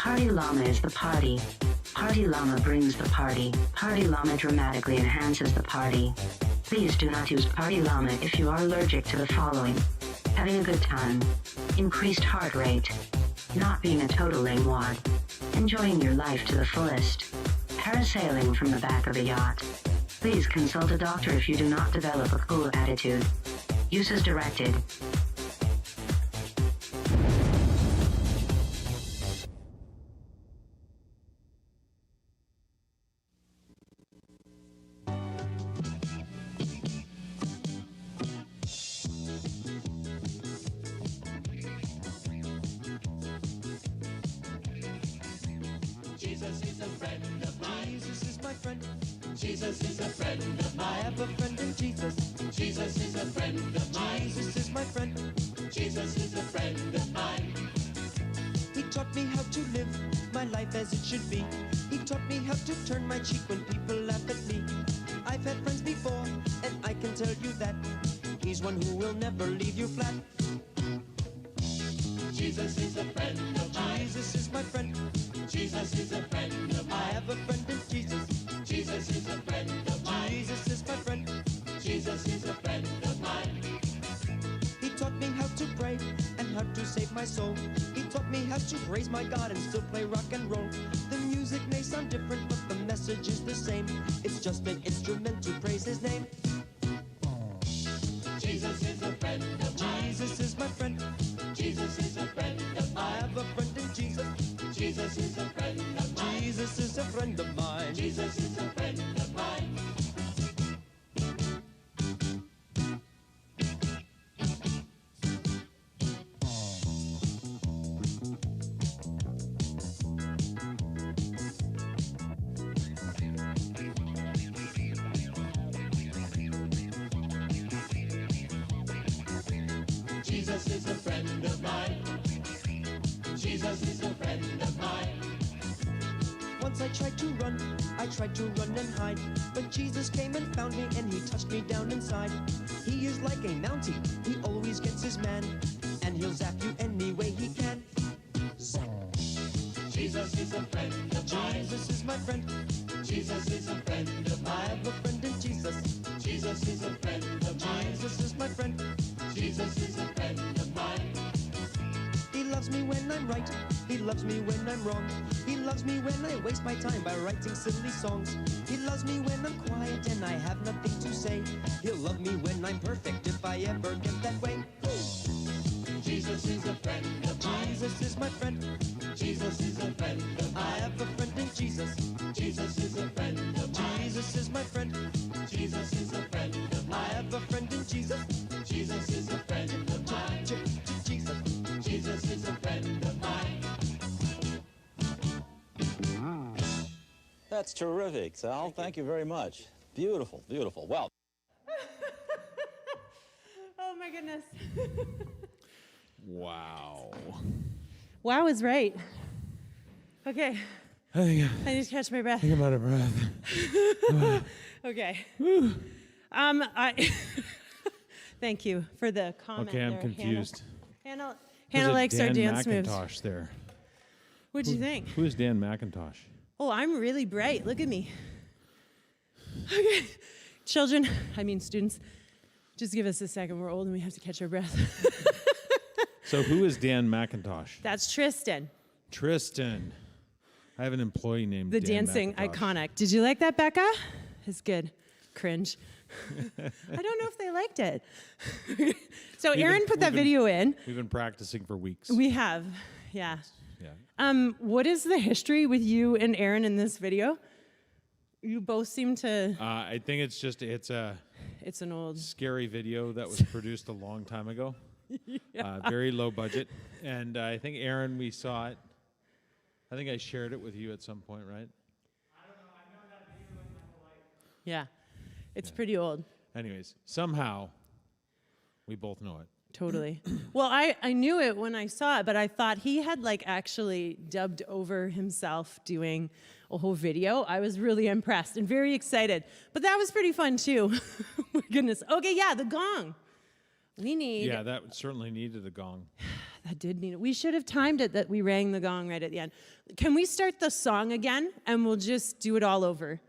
Party llama is the party. Party llama brings the party. Party llama dramatically enhances the party. Please do not use party llama if you are allergic to the following: having a good time, increased heart rate, not being a total lame-wad, enjoying your life to the fullest, parasailing from the back of a yacht. Please consult a doctor if you do not develop a cool attitude. Use as directed. Jesus is a friend of mine. Jesus is my friend. Jesus is a friend of mine. I have a friend in Jesus. Jesus is a friend of mine. Jesus is my friend. Jesus is a friend of mine. He taught me how to live my life as it should be. He taught me how to turn my cheek when people laugh at me. I've had friends before, and I can tell you that he's one who will never leave you flat. Jesus is a friend of mine. Jesus is my friend. Jesus is a friend of mine. I have a friend in Jesus. Jesus is a friend of mine. Jesus is my friend. Jesus is a friend of mine. He taught me how to pray and how to save my soul. He taught me how to praise my God and still play rock and roll. The music may sound different, but the message is the same. It's just an instrument to praise his name. Jesus is a friend of mine. Jesus is my friend. Jesus is a friend of mine. I have a friend in Jesus. Jesus is a friend of mine. Jesus is a friend of mine. Jesus is a friend of mine. Jesus is a friend of mine. Jesus is a friend of mine. Once I tried to run and hide, but Jesus came and found me and he touched me down inside. He is like a Mountie, he always gets his man, and he'll zap you any way he can. Zap. Jesus is a friend of mine. Jesus is my friend. Jesus is a friend of mine. I have a friend in Jesus. Jesus is a friend of mine. Jesus is my friend. Jesus is a friend of mine. He loves me when I'm right. He loves me when I'm wrong. He loves me when I waste my time by writing silly songs. He loves me when I'm quiet and I have nothing to say. He'll love me when I'm perfect if I ever get that way. Jesus is a friend of mine. Jesus is my friend. Jesus is a friend of mine. I have a friend in Jesus. Jesus is a friend of mine. Jesus is my friend. Jesus is a friend of mine. I have a friend in Jesus. Jesus is a friend of mine. Jesus. Jesus is a friend of mine. That's terrific, Sal. Thank you very much. Beautiful, beautiful. Well. Oh my goodness. Wow. Wow is right. Okay. I think I need to catch my breath. I'm out of breath. Okay. I thank you for the comment. Okay, I'm there, confused. Hannah There's a likes our Dan dance moves. McIntosh there. What'd you think? Who is Dan McIntosh? Oh, I'm really bright. Look at me. Okay. Children, students, just give us a second. We're old and we have to catch our breath. So who is Dan McIntosh? That's Tristan, Tristan. I have an employee named the Dan dancing McIntosh. iconic. Did you like that, Becca? It's good. Cringe. I don't know if they liked it. So Aaron put that video in. We've been practicing for weeks. We have, yeah. Yeah. What is the history with you and Aaron in this video? You both seem to. I think it's It's an old. scary video that was produced a long time ago. Yeah. Very low budget. And I think, Aaron, we saw it. I think I shared it with you at some point, right? Yeah. It's pretty old. Anyways, somehow we both know it. Totally. Well, I knew it when I saw it, but I thought he had actually dubbed over himself doing a whole video. I was really impressed and very excited. But that was pretty fun too. My goodness. Okay, yeah, the gong. We need. Yeah, that certainly needed a gong. that did mean it. We should have timed it that we rang the gong right at the end. Can we start the song again and we'll just do it all over?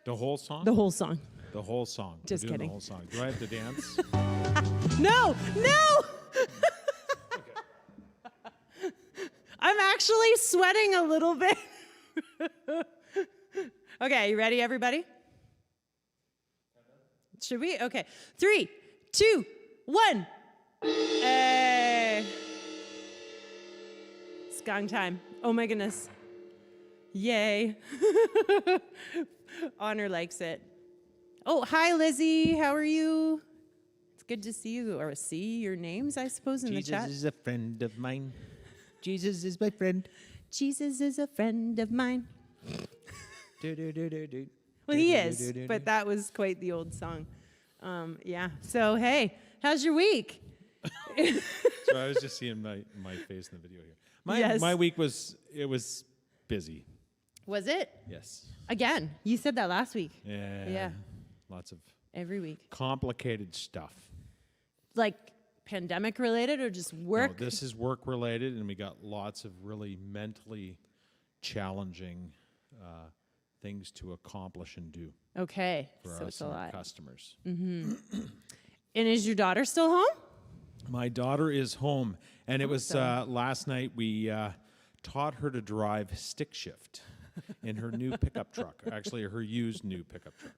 The whole song? The whole song. The whole song. Just We're doing kidding. The whole song. Do I have to dance? No, no! I'm actually sweating a little bit. Okay, you ready, everybody? Should we? Okay. 3, 2, 1. Hey. It's gong time. Oh my goodness. Yay. Honor likes it. Oh, hi, Lizzie. How are you? It's good to see you, or see your names, I suppose, in the chat. Jesus is a friend of mine. Jesus is my friend. Jesus is a friend of mine. Do, do, do, do, do. Well, he is, but that was quite the old song. Yeah. So, hey, how's your week? So I was just seeing my face in the video here. My week was busy. Was it? Yes. Again, you said that last week. Yeah. Lots of Every week. complicated stuff. Like pandemic related or just work? No, this is work related, and we got lots of really mentally challenging things to accomplish and do Okay. for So us it's a and our lot. customers. And is your daughter still home? My daughter is home, and it was Awesome. last night we taught her to drive stick shift in her new pickup truck. Actually, her used new pickup truck.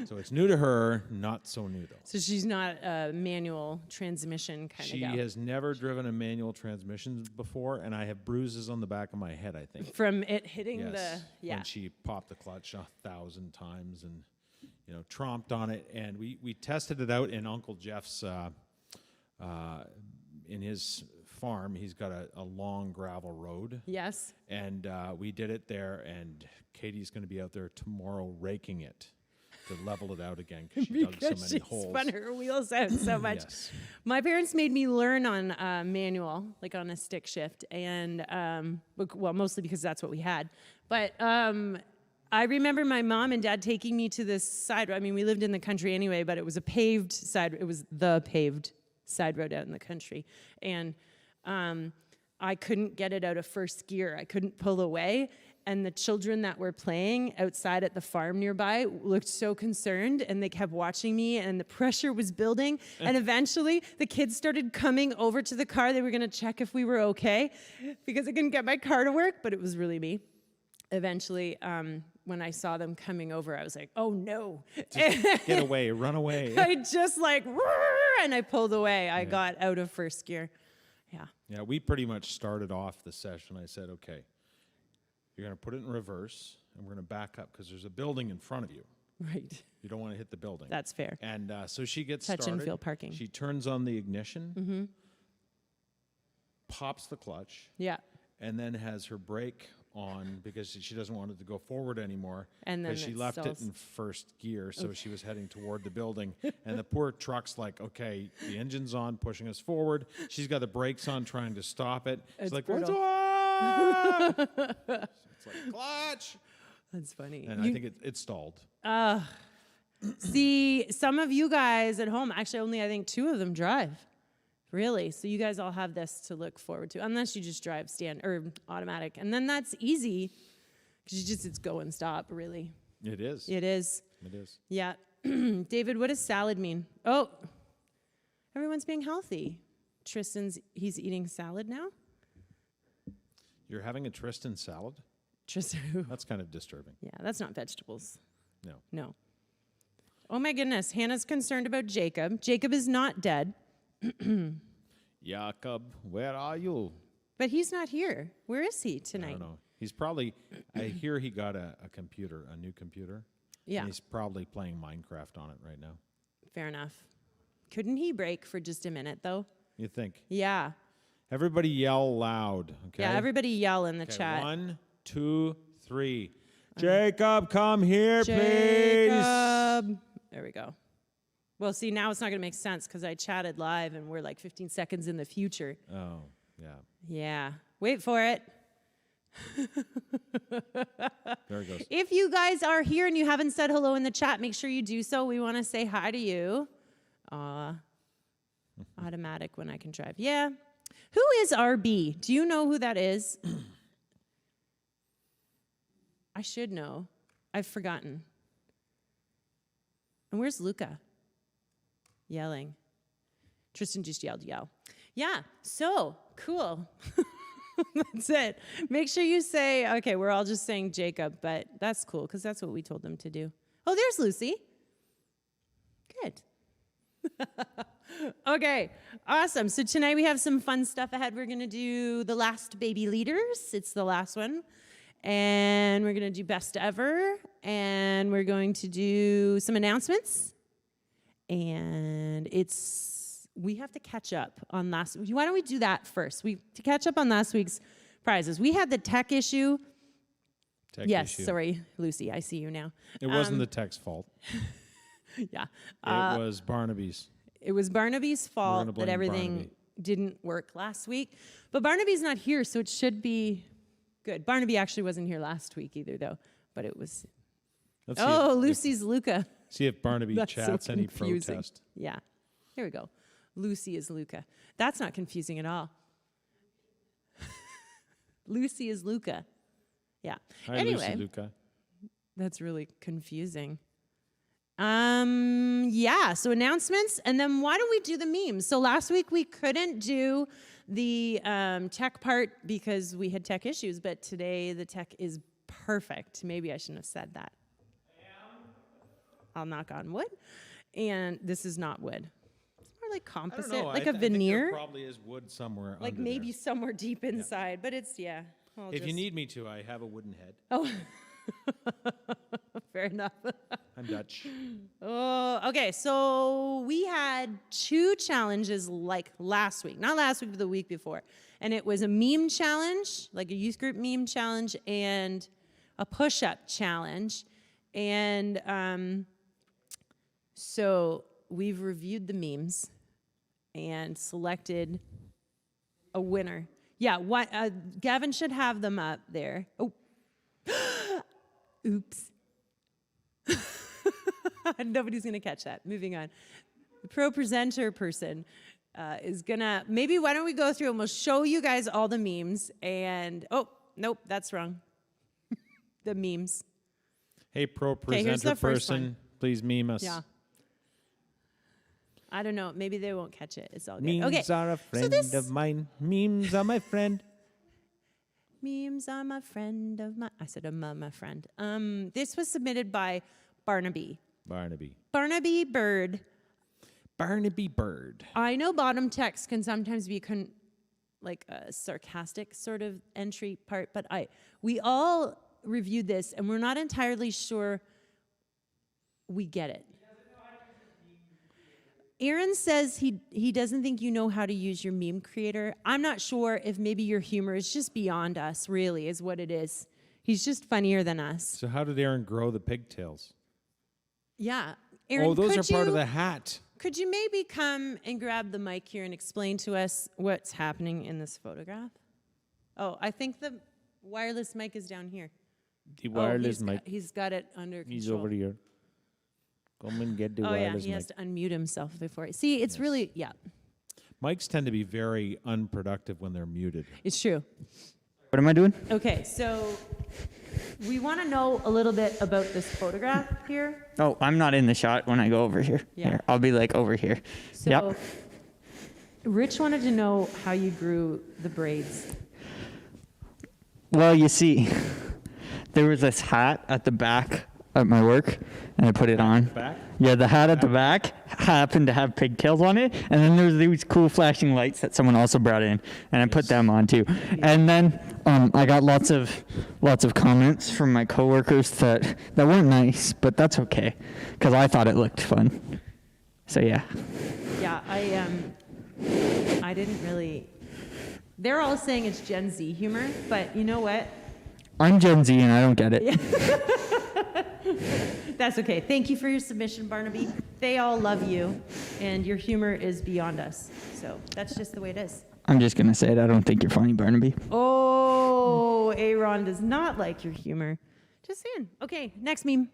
So it's new to her, not so new though. So she's not a manual transmission kind She of gal. has never driven a manual transmission before, and I have bruises on the back of my head, I think. From it hitting Yes, the, when she popped the clutch 1,000 times and, tromped on it. And we tested it out in Uncle Jeff's, in his farm. He's got a long gravel road. Yes. And we did it there, and Katie's going to be out there tomorrow raking it to level it out again because she dug so Because many she holes. spun her wheels out so much. Yes. My parents made me learn on manual, like on a stick shift, and well, mostly because that's what we had. But I remember my mom and dad taking me to this side road. I mean, we lived in the country anyway, but it was a paved side. It was the paved side road out in the country, and I couldn't get it out of first gear. I couldn't pull away. And the children that were playing outside at the farm nearby looked so concerned, and they kept watching me, and the pressure was building. And eventually, the kids started coming over to the car. They were going to check if we were okay because I couldn't get my car to work, but it was really me. Eventually, when I saw them coming over, I was like, oh, no. Get away, run away. I just like, and I pulled away. I got out of first gear. Yeah. Yeah, we pretty much started off the session. I said, okay, you're going to put it in reverse, and we're going to back up because there's a building in front of you. Right. You don't want to hit the building. That's fair. And so she gets Touch started. and feel parking. She turns on the ignition, pops the clutch, Yeah. and then has her brake on because she doesn't want it to go forward anymore. And then because she it left it stalls. in first gear, so she was heading toward the building. And the poor truck's like, okay, the engine's on, pushing us forward. She's got the brakes on, trying to stop it. She's It's like, brutal. what's up? It's like, clutch. That's funny. And I think it stalled. See, some of you guys at home, actually only I think 2 of them drive. Really? So you guys all have this to look forward to, unless you just drive automatic. And then that's easy because it's go and stop, really. It is. It is. It is. Yeah. David, what does salad mean? Oh, everyone's being healthy. He's eating salad now? You're having a Tristan salad? Tristan, That's kind of disturbing. yeah, that's not vegetables. No. No. Oh my goodness, Hannah's concerned about Jacob. Jacob is not dead, Jakob, where are you? but he's not here. Where is he I tonight? don't know. He's probably, I hear he got a computer, a new computer. Yeah, And he's probably playing Minecraft on it right now. fair enough. Couldn't he break for just a minute, though? You think? Yeah. Everybody yell loud, okay? Yeah, everybody yell in the Okay, chat. 1, 2, 3. Jacob, come here, please. Jacob. There we go. Well, see, now it's not going to make sense because I chatted live and we're like 15 seconds in the future. Oh, yeah. Yeah. Wait for it. There it goes. If you guys are here and you haven't said hello in the chat, make sure you do so. We want to say hi to you. Automatic when I can drive. Yeah. Who is RB? Do you know who that is? I should know. I've forgotten. And where's Luca? Yelling. Tristan just yelled, yell. Yeah, so cool. That's it. Make sure you say, okay, we're all just saying Jacob, but that's cool because that's what we told them to do. Oh, there's Lucy. Good. Okay, awesome. So tonight we have some fun stuff ahead. We're going to do the last baby leaders. It's the last one. And we're going to do best ever. And we're going to do some announcements. And we have to catch up on last. Why don't we do that first? To catch up on last week's prizes. We had the tech issue. Yes, sorry, Lucy, I see you now. It wasn't the tech's fault. Yeah. It was Barnaby's. It was Barnaby's fault that everything didn't work last week. But Barnaby's not here, so it should be good. Barnaby actually wasn't here last week either, though. But it was. Lucy's Luca. See if Barnaby That's chats so any confusing. protest. Yeah. Here we go. Lucy is Luca. That's not confusing at all. Lucy is Luca. Yeah. Hi, anyway, Lucy, Luca. That's really confusing. Yeah, so announcements, and then why don't we do the memes? So last week we couldn't do the tech part because we had tech issues, but today the tech is perfect. Maybe I shouldn't have said that. I'll knock on wood. And this is not wood. It's more like composite, I don't know. like a a veneer. There probably is wood somewhere. Like under maybe there. somewhere deep inside, but it's, yeah. If you need me to, I have a wooden head. Oh, fair enough. I'm Dutch. Oh, okay. So we had 2 challenges like last week. Not last week, but the week before. And it was a meme challenge, like a youth group meme challenge, and a push-up challenge. And so we've reviewed the memes and selected a winner. Yeah, Gavin should have them up there. Oh, oops. Nobody's going to catch that. Moving on. The pro presenter person is going to, maybe why don't we go through and we'll show you guys all the memes. And, oh, nope, that's wrong. The memes. Hey, pro presenter person, please meme us. Yeah. I don't know. Maybe they won't catch it. It's all good. Memes Okay. are a friend of mine. Memes are my friend. Memes are my friend of my. I said my friend. This was submitted by Barnaby. Barnaby Bird. Barnaby Bird. I know bottom text can sometimes be like a sarcastic sort of entry part, but we all reviewed this and we're not entirely sure we get it. Aaron says he doesn't think you know how to use your meme creator. I'm not sure if maybe your humor is just beyond us, really, is what it is. He's just funnier than us. So how did Aaron grow the pigtails? Yeah. Aaron, those are part of the hat. Could you maybe come and grab the mic here and explain to us what's happening in this photograph? Oh, I think the wireless mic is down here. The wireless mic. He's got it under control. He's over here. Come and get the wireless mic. Oh, yeah, he has to unmute himself before. See, it's really, yeah. Mics tend to be very unproductive when they're muted. It's true. What am I doing? Okay, so we want to know a little bit about this photograph here. Oh, I'm not in the shot when I go over here. Yeah. Here, I'll be like over here. So Yep. Rich wanted to know how you grew the braids. Well, you see, there was this hat at the back at my work, and I put it on. Back? Yeah, the hat at the back happened to have pigtails on it, and then there's these cool flashing lights that someone also brought in, and I put them on too. And then I got lots of comments from my coworkers that weren't nice, but that's okay, because I thought it looked fun. So yeah. Yeah, I didn't really. They're all saying it's Gen Z humor, but you know what? I'm Gen Z and I don't get it. Yeah. That's okay. Thank you for your submission, Barnaby. They all love you, and your humor is beyond us. So that's just the way it is. I'm just going to say it. I don't think you're funny, Barnaby. Oh, Aaron does not like your humor. Just saying. Okay, next meme.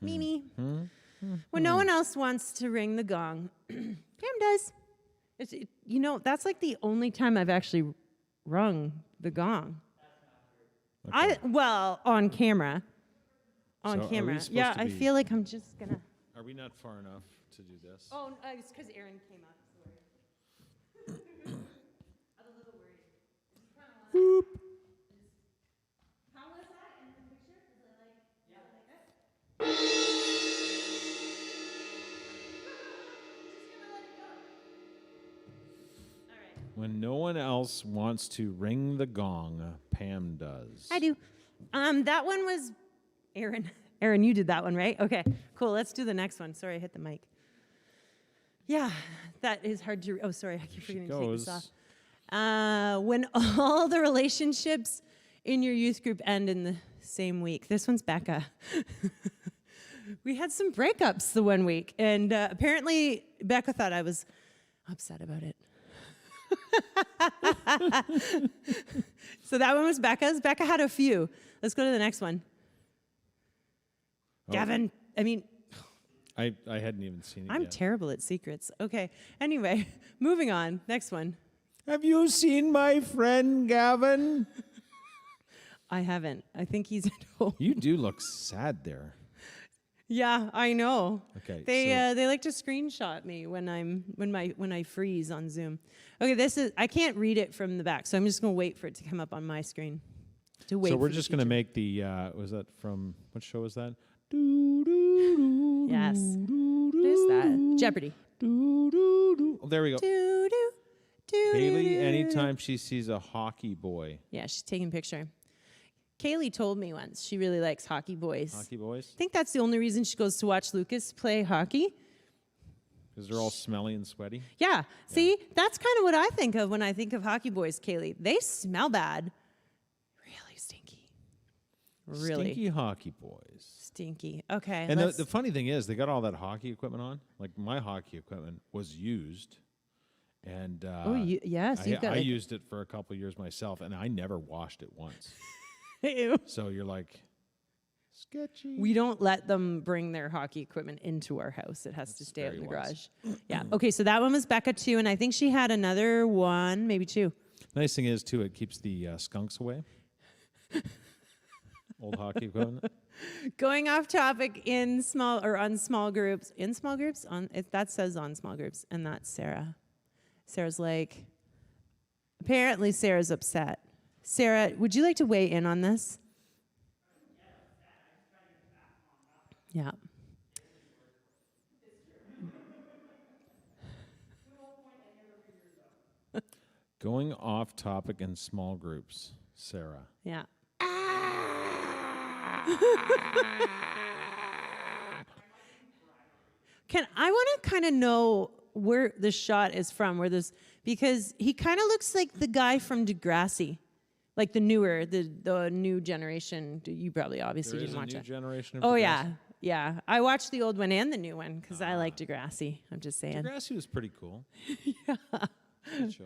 Mimi. When no one else wants to ring the gong, Pam does. That's like the only time I've actually rung the gong. Okay. On camera. On So are we camera. supposed Yeah, to I be- feel like I'm just gonna. Are we not far enough to do this? Oh, it's because Aaron came up. Sorry. I'm a little worried. How was that in the picture? Is it like? Yeah. Like that? Just gonna let it go. All right. When no one else wants to ring the gong, Pam does. I do. That one was Aaron. Aaron, you did that one, right? Okay, cool. Let's do the next one. Sorry, I hit the mic. Yeah, that is hard to. Oh, sorry, I keep forgetting to take this off. When all the relationships in your youth group end in the same week. This one's Becca. We had some breakups the one week, and apparently Becca thought I was upset about it. So that one was Becca's. Becca had a few. Let's go to the next one. Oh. Gavin, I hadn't even seen it I'm yet. terrible at secrets. Okay, anyway, moving on. Next one. Have you seen my friend Gavin? I haven't. I think he's at home. You do look sad there. Yeah, I know. Okay, They like to screenshot me when I freeze on Zoom. Okay, I can't read it from the back, so I'm just gonna wait for it to come up on my screen. So we're just going to make the, was that from, what show was that? Oh, Yes. What is that? Jeopardy. there we go. Doo, doo, doo, Haley, doo, doo. anytime she sees a hockey boy. Yeah, she's taking a picture. Kaylee told me once she really likes hockey boys. Hockey boys? I think that's the only reason she goes to watch Lucas play hockey. Because they're all smelly and sweaty. Yeah. See, that's kind of what I think of when I think of hockey boys, Kaylee. They smell bad. Really stinky. Really Stinky hockey boys. stinky. Okay. And the funny thing is, they got all that hockey equipment on. Like, my hockey equipment was used. And yes, you've got I like- used it for a couple years myself, and I never washed it once. Ew. So you're like, sketchy. We don't let them bring their hockey equipment into our house. It has to stay out in the garage. Yeah. Okay, so that one was Becca too, and I think she had another one, maybe two. Nice thing is, too, it keeps the skunks away. Old hockey equipment. Going off topic on small groups. In small groups? That says on small groups, and that's Sarah. Sarah's like, apparently Sarah's upset. Sarah, would you like to weigh in on this? Yeah. Going off topic in small groups, Sarah. Yeah. I want to kind of know where the shot is from, because he kind of looks like the guy from Degrassi, like the new generation. You probably obviously There is didn't a watch new it. generation of Oh Degrassi. yeah. I watched the old one and the new one because I like Degrassi. I'm just saying. Degrassi was pretty cool. Yeah. Good show.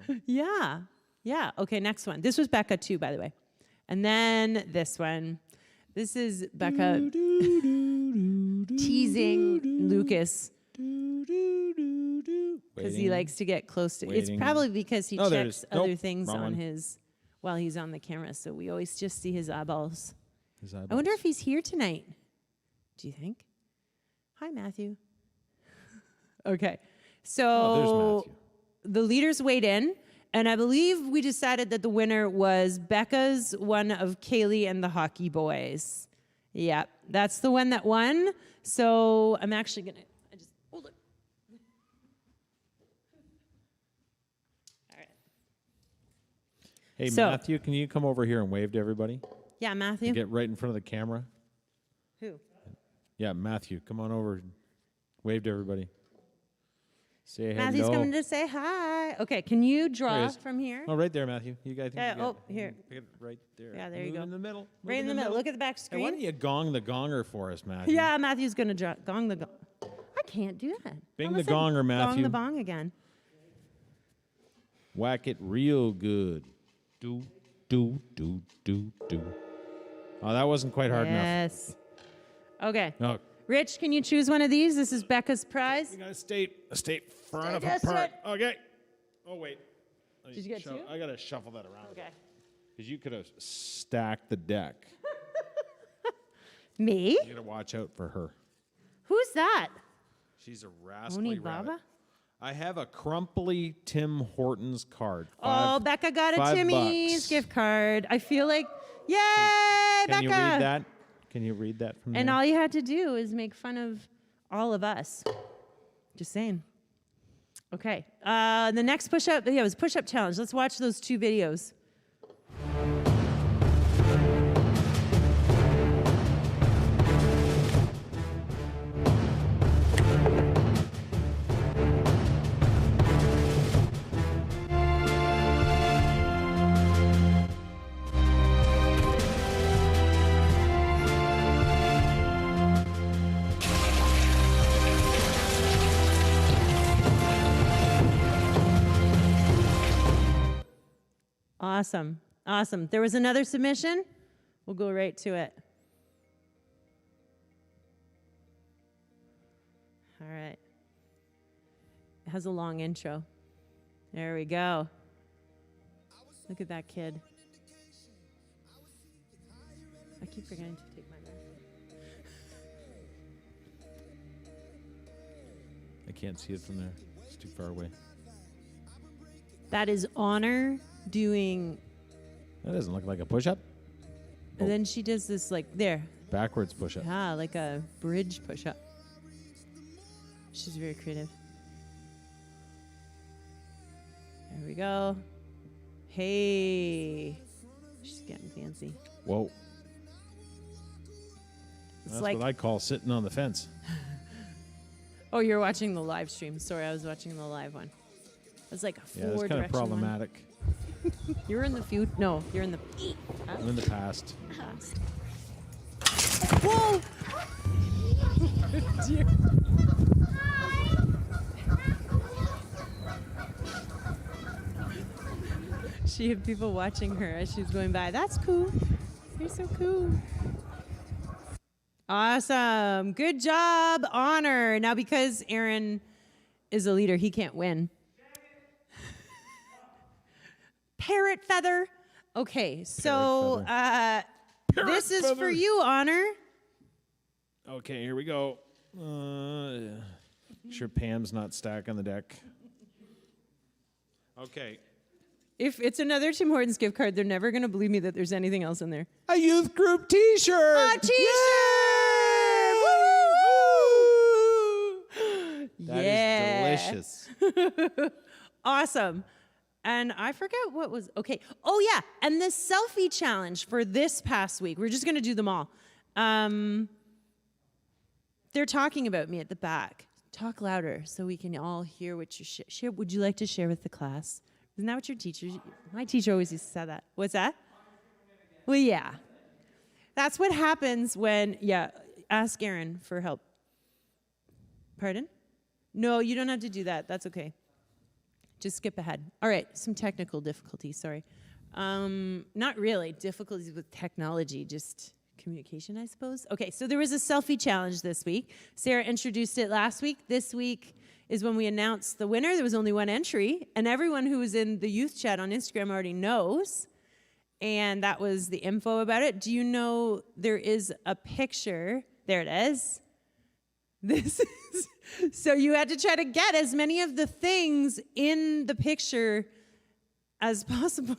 Yeah. Okay, next one. This was Becca too, by the way. And then this one. This is Becca teasing Lucas because he likes to get close to. It's Waiting. probably because he Oh, there it checks is. other Nope, things wrong on one. his while he's on the camera. So we always just see his eyeballs. His I wonder eyeballs. if he's here tonight. Do you think? Hi, Matthew. Okay, so Oh, there's Matthew. the leaders weighed in, and I believe we decided that the winner was Becca's one of Kaylee and the Hockey Boys. Yeah, that's the one that won. So I'm actually gonna. I just hold it. All right. Hey, So- Matthew, can you come over here and wave to everybody? Yeah, Matthew. Get right in front of the camera. Who? Yeah, Matthew, come on over. Wave to everybody. Say Matthew's hello. coming to say hi. Okay, can you There draw he is. from here? Oh, right there, Matthew. You guys. Yeah, oh, here. Pick it right there. Yeah, there you Move go. in the middle. Right in the middle. Look at the back Hey, why screen. don't you gong the gonger for us, Matthew? Yeah, Matthew's gonna gong the gong. I can't do that. Bing Almost the said gonger, Gong Matthew. the bong again. Whack it real good. Do, do, do, do, do. Oh, that wasn't quite hard enough. Yes. Okay. No, Rich, can you choose one of these? This is Becca's prize. you gotta stay far enough just apart. right. Okay. Oh, wait. Did you get two? I got to shuffle that around. Okay. Because you could have stacked the deck. Me? You got to watch out for her. Who's that? She's a rascally Baba? rabbit. I have a crumply Tim Hortons card. Oh, Becca got a Timmy's $5. gift card. I feel like, yay, Can Becca! you read that? Can you read that from And there? all you had to do is make fun of all of us. Just saying. Okay. The next push-up, it was push-up challenge. Let's watch those 2 videos. Awesome. Awesome. There was another submission. We'll go right to it. All right. It has a long intro. There we go. Look at that kid. I keep forgetting to take my mask. I can't see it from there. It's too far away. That is Honor doing, That doesn't look like a push-up. and then she does this like there. Backwards push-up. Yeah, like a bridge push-up. She's very creative. There we go. Hey. She's getting fancy. Whoa. It's That's like, what I call sitting on the fence. oh, you're watching the live stream. Sorry, I was watching the live one. It's like a Yeah, that's kind of four-direction one. problematic. You're in the future. No, you're in the I'm in the past. past. Whoa! Dear. She had people watching her as she was going by. That's cool. You're so cool. Awesome. Good job, Honor. Now, because Aaron is a leader, he can't win. Parrot feather. Okay, so this is for you, Honor. Okay, here we go. Sure Pam's not stacking the deck. Okay. If it's another Tim Hortons gift card, they're never going to believe me that there's anything else in there. A youth group t-shirt. A t-shirt! Woo! That is delicious. Awesome. And I forget what was, okay. Oh, yeah. And the selfie challenge for this past week, we're just going to do them all. They're talking about me at the back. Talk louder so we can all hear what you share. Would you like to share with the class? Isn't that what your teacher, my teacher always used to say that. What's that? Well, yeah. That's what happens when, yeah, ask Aaron for help. Pardon? No, you don't have to do that. That's okay. Just skip ahead. All right, some technical difficulties, sorry. Not really, difficulties with technology, just communication, I suppose. Okay, so there was a selfie challenge this week. Sarah introduced it last week. This week is when we announced the winner. There was only one entry, and everyone who was in the youth chat on Instagram already knows, and that was the info about it. Do you know there is a picture? There it is. This is, so you had to try to get as many of the things in the picture as possible.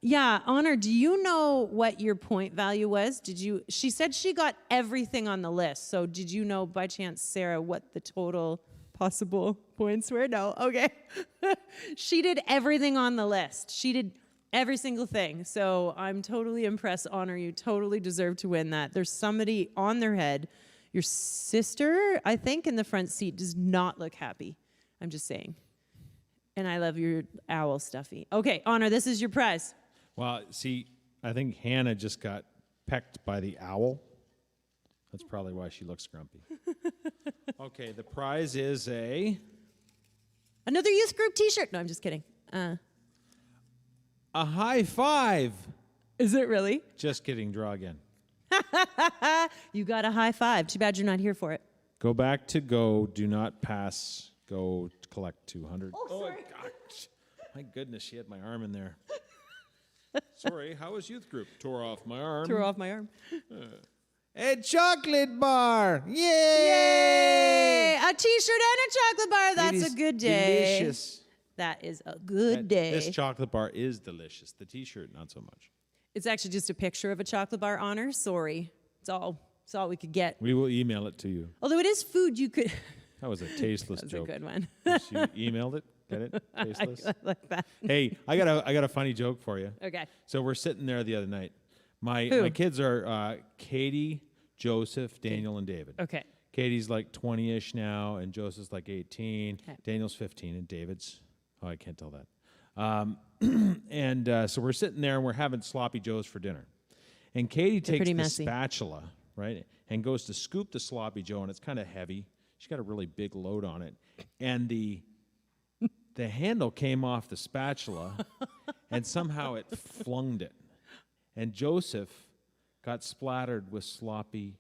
Yeah, Honor, do you know what your point value was? She said she got everything on the list. So did you know by chance, Sarah, what the total possible points were? No, okay. She did everything on the list. She did every single thing. So I'm totally impressed, Honor. You totally deserve to win that. There's somebody on their head. Your sister, I think, in the front seat does not look happy. I'm just saying. And I love your owl stuffy. Okay, Honor, this is your prize. Well, see, I think Hannah just got pecked by the owl. That's probably why she looks grumpy. Okay, the prize is another youth group t-shirt. No, I'm just kidding. a high five. Is it really? Just kidding, draw again. You got a high five. Too bad you're not here for it. Go back to go, do not pass, go collect 200. Oh, sorry. gosh. My goodness, she had my arm in there. Sorry, how was youth group? Tore off my arm. Threw off my arm. A chocolate bar. Yay! Yay! A T-shirt and a chocolate bar. It That's is a good day. Delicious. That is a good day. This chocolate bar is delicious. The T-shirt, not so much. It's actually just a picture of a chocolate bar on her. Sorry. It's all we could get. We will email it to you. Although it is food, you could. That was a tasteless That's joke. a good one. You emailed it? Get it? Tasteless? I like that. Hey, I got a funny joke for you. Okay. So we're sitting there the other night. My Who? kids are Katie, Joseph, Daniel, and David. Okay. Katie's like 20-ish now, and Joseph's like 18. Okay. Daniel's 15, and David's, I can't tell that. So we're sitting there, and we're having sloppy joes for dinner. And Katie takes pretty the messy. spatula, right, and goes to scoop the sloppy joe, and it's kind of heavy. She's got a really big load on it. And the handle came off the spatula, and somehow it flunged it. And Joseph got splattered with sloppy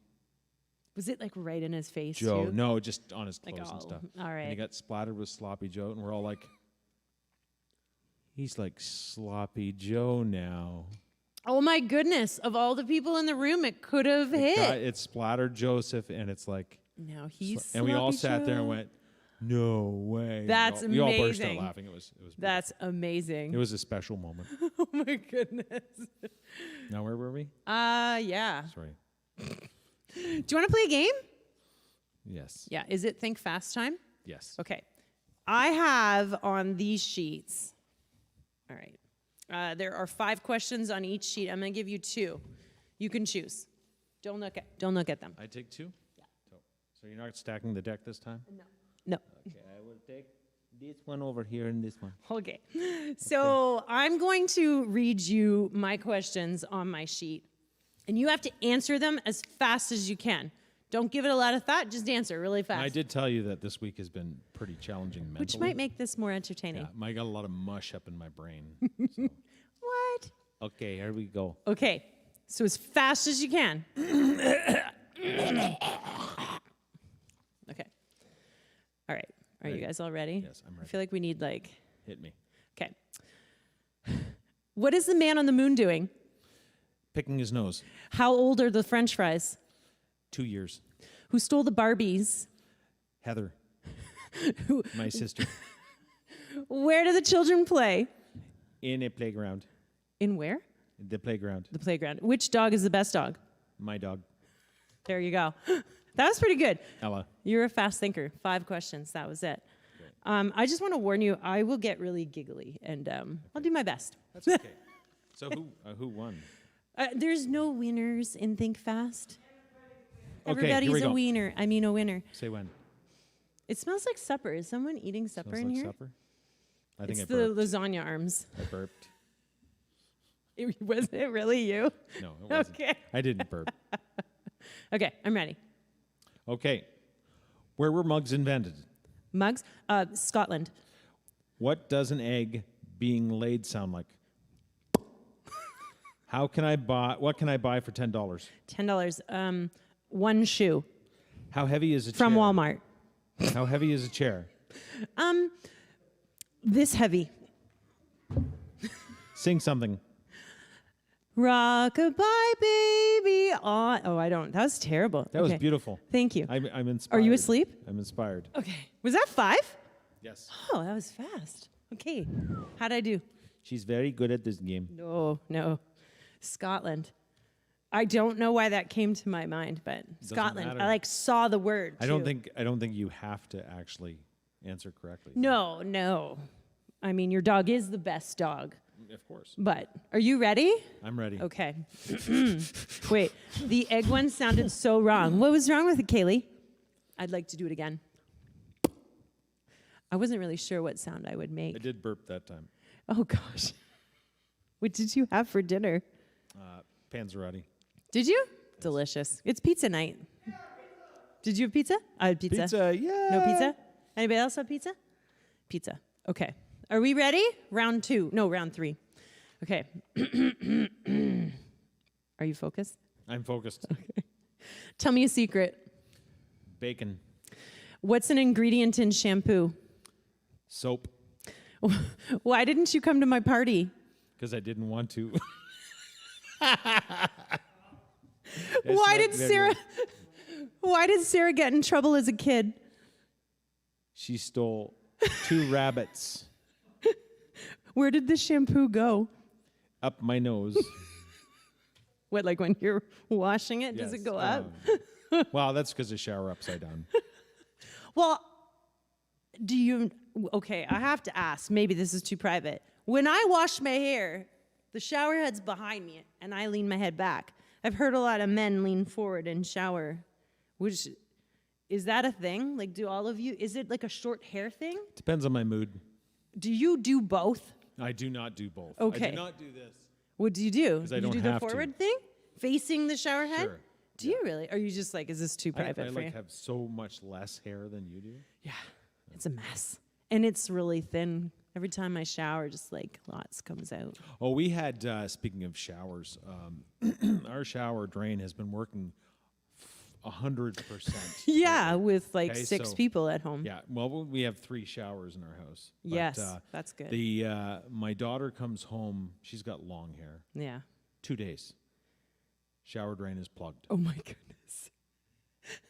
Was it like right in his face Joe. too? No, just on his Like, clothes and oh, stuff. all And he right. got splattered with sloppy Joe, and we're all like, he's like sloppy Joe now. Oh my goodness! Of all the people in the room, it could have hit. It splattered Joseph, and it's like, Now he's. and we all Sloppy sat there and Joe. went, no way. That's we all burst out amazing. laughing. It was That's amazing. it was a special moment. Oh my goodness. Now where were we? Yeah. Sorry. Do you want to play a game? Yes. Yeah. Is it Think Fast time? Yes. Okay. I have on these sheets. All right. There are 5 questions on each sheet. I'm going to give you 2. You can choose. Don't look at them. I take 2. Yeah. So you're not stacking the deck this time? No. Okay, I will take this one over here and this one. Okay. So I'm going to read you my questions on my sheet, and you have to answer them as fast as you can. Don't give it a lot of thought. Just answer really fast. I did tell you that this week has been pretty challenging mentally. Which might make this more entertaining. Yeah, I got a lot of mush up in my brain. So. What? Okay, here we go. Okay. So as fast as you can. Okay. All right. Are you Ready. guys all ready? Yes, I'm I ready. feel like we need Hit me. okay. What is the man on the moon doing? Picking his nose. How old are the French fries? 2 years. Who stole the Barbies? Heather. My sister. Where do the children play? In a playground. In where? The playground. The playground. Which dog is the best dog? My dog. There you go. That was pretty good. Ella. You're a fast thinker. 5 questions. That was it. I just want to warn you, I will get really giggly, and I'll do my best. That's okay. So who won? There's no winners in Think Fast. Okay, here we Everybody's a go. wiener. I mean a winner. Say when. It smells like supper. Is someone eating supper Smells in like here? supper? I think It's I the burped. lasagna arms. I burped. Wasn't it really you? No, it wasn't. Okay. I didn't burp. Okay, I'm ready. Okay. Where were mugs invented? Mugs? Scotland. What does an egg being laid sound like? What can I buy for $10? $10. One shoe How heavy is a from chair? Walmart. How heavy is a chair? This heavy. Sing something. Rockabye baby on. Oh, I don't. That was terrible. That was Okay. beautiful. Thank you. I'm inspired. Are you asleep? I'm inspired. Okay. Was that 5? Yes. Oh, that was fast. Okay. How'd I do? She's very good at this game. No. Scotland. I don't know why that came to my mind, but Scotland. matter. I like saw the word. I don't too. think you have to actually answer correctly. No. I mean, your dog is the best dog. Of course. But are you ready? I'm ready. Okay. Wait, the egg one sounded so wrong. What was wrong with it, Kaylee? I'd like to do it again. I wasn't really sure what sound I would make. I did burp that time. Oh, gosh. What did you have for dinner? Panzerotti. Did you? Delicious. It's pizza night. Did you have pizza? I had pizza. Pizza, yeah. No pizza? Anybody else have pizza? Pizza. Okay. Are we ready? Round 2. No, round 3. Okay. Are you focused? I'm focused. Tell me a secret. Bacon. What's an ingredient in shampoo? Soap. Why didn't you come to my party? Because I didn't want to. Why did Sarah get in trouble as a kid? She stole 2 rabbits Where did the shampoo go? up my nose. What, like when you're washing it, does it Yes, go up? Well, that's because I shower upside down. Well, okay, I have to ask, maybe this is too private. When I wash my hair, the shower head's behind me and I lean my head back. I've heard a lot of men lean forward and shower. Which, is that a thing? Like, do all of you, is it like a short hair thing? Depends on my mood. Do you do both? I do not do both. Okay. I do not do this. What do you do? 'Cause I Do you don't do the have to. forward thing? Facing the shower head? Sure. Do you really? Or are you just like, is this too private I for like you? have so much less hair than you do. Yeah, it's a mess. And it's really thin. Every time I shower, just like lots comes out. Oh, we had, speaking of showers, our shower drain has been working 100%. Yeah, with like Okay, 6 so- people at home. Yeah, well, we have 3 showers in our house. But, Yes, that's good. My daughter comes home. She's got long hair. Yeah. 2 days. Shower drain is plugged. Oh my goodness.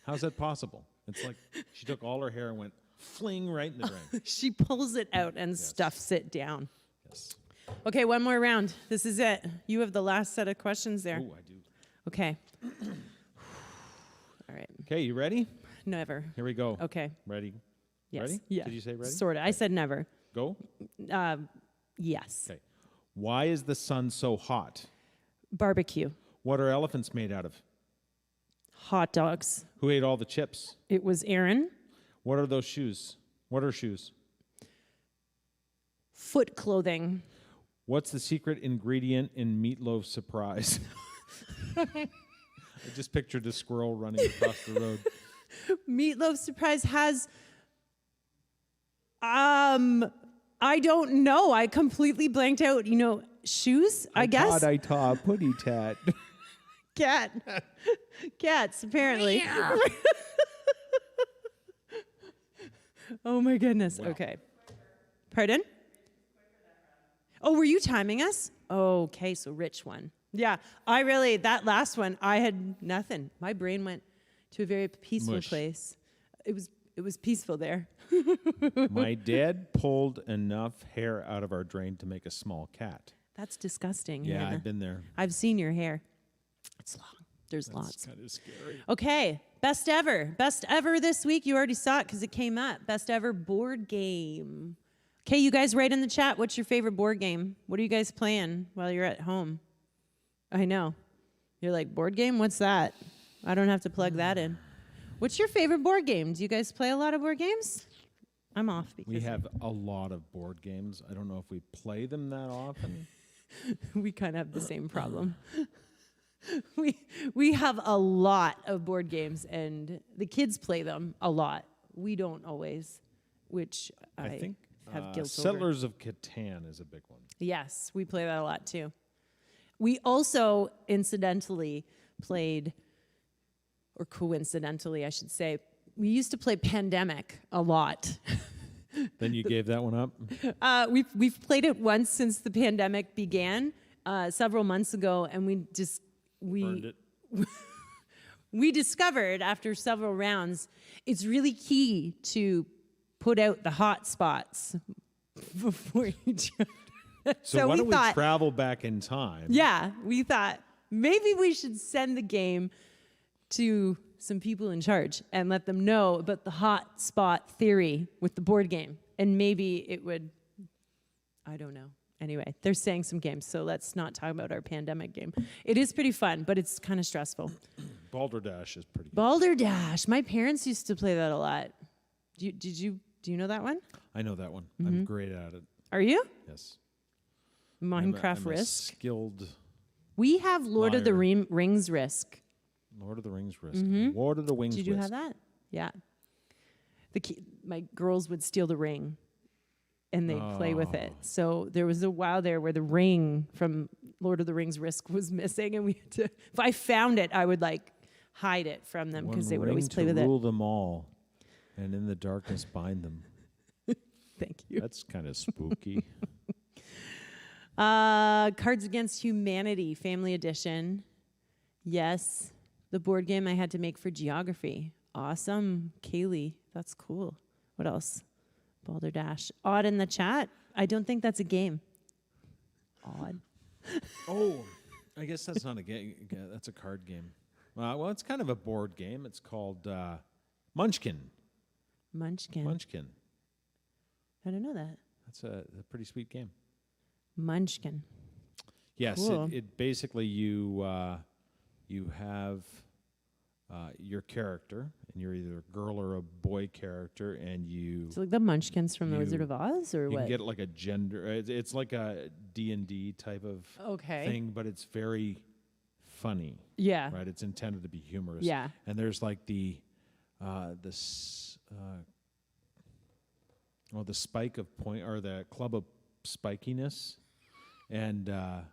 How's that possible? It's like she took all her hair and went fling right in the drain. She pulls it out and stuffs it down. Yes. Okay, one more round. This is it. You have the last set of questions there. Oh, I do. Okay. All right. Okay, you ready? Never. Here we go. Okay. Ready? Yes. Ready? Yeah. Did you say ready? Sort of. I said never. Go. Yes. Okay. Why is the sun so hot? Barbecue. What are elephants made out of? Hot dogs. Who ate all the chips? It was Aaron. What are those shoes? What are shoes? Foot clothing. What's the secret ingredient in meatloaf surprise? I just pictured a squirrel running across the road. Meatloaf Surprise has I don't know. I completely blanked out. Shoes, I guess. I taught a putty tat. Cats, apparently. Oh my goodness. Wow. Okay. Pardon? Oh, were you timing us? Okay, so Rich won. Yeah, that last one, I had nothing. My brain went to a very peaceful Mush. place. It was peaceful there. My dad pulled enough hair out of our drain to make a small cat. That's disgusting. Yeah, Hannah. I've been there. I've seen your hair. It's long. There's That's lots. kind of scary. Okay, best ever. Best ever this week. You already saw it because it came up. Best ever board game. Okay, you guys write in the chat, what's your favorite board game? What are you guys playing while you're at home? I know. You're like, board game? What's that? I don't have to plug that in. What's your favorite board game? Do you guys play a lot of board games? I'm off because We have a lot of board games. I don't know if we play them that often. we kind of have the same problem. We have a lot of board games, and the kids play them a lot. We don't always, which I think have guilt over. Settlers of Catan is a big one. Yes, we play that a lot too. We also incidentally played, or coincidentally, I should say, we used to play Pandemic a lot. Then you gave that one up? We've played it once since the pandemic began, several months ago, and Burned it. we discovered after several rounds, it's really key to put out the hot spots before you jump. So why we don't we thought, travel back in time? yeah, we thought maybe we should send the game to some people in charge and let them know about the hot spot theory with the board game. And maybe it would, I don't know. Anyway, they're saying some games, so let's not talk about our pandemic game. It is pretty fun, but it's kind of stressful. Balderdash is pretty good. Balderdash. My parents used to play that a lot. Do you know that one? I know that one. I'm great at it. Are you? Yes. Minecraft I'm a Risk. skilled We have Lord of the liar. Rings Risk. Lord of the Rings Risk. Lord of the Wings Did you Risk. have that? Yeah. My girls would steal the ring, and they'd play with it. So there was a while there where the ring from Lord of the Rings Risk was missing, and we had to. If I found it, I would like hide it from them because they would always play with it. Rule them all, and in the darkness bind them. Thank you. That's kind of spooky. Cards Against Humanity, Family Edition. Yes. The board game I had to make for geography. Awesome. Kaylee, that's cool. What else? Balderdash. Odd in the chat. I don't think that's a game. Odd. Oh, I guess that's not a game. That's a card game. Well, it's kind of a board game. It's called Munchkin. Munchkin. Munchkin. I don't know that. That's a pretty sweet game. Munchkin. Yes, Cool. it basically you have your character, and you're either a girl or a boy character, and you It's like the Munchkins from The You- Wizard of Oz, or you what? can get like a gender. It's like a D&D type of Okay. thing, but it's very funny. Yeah. Right, it's intended to be humorous. Yeah. And there's like the spike of point, or the club of spikiness, and I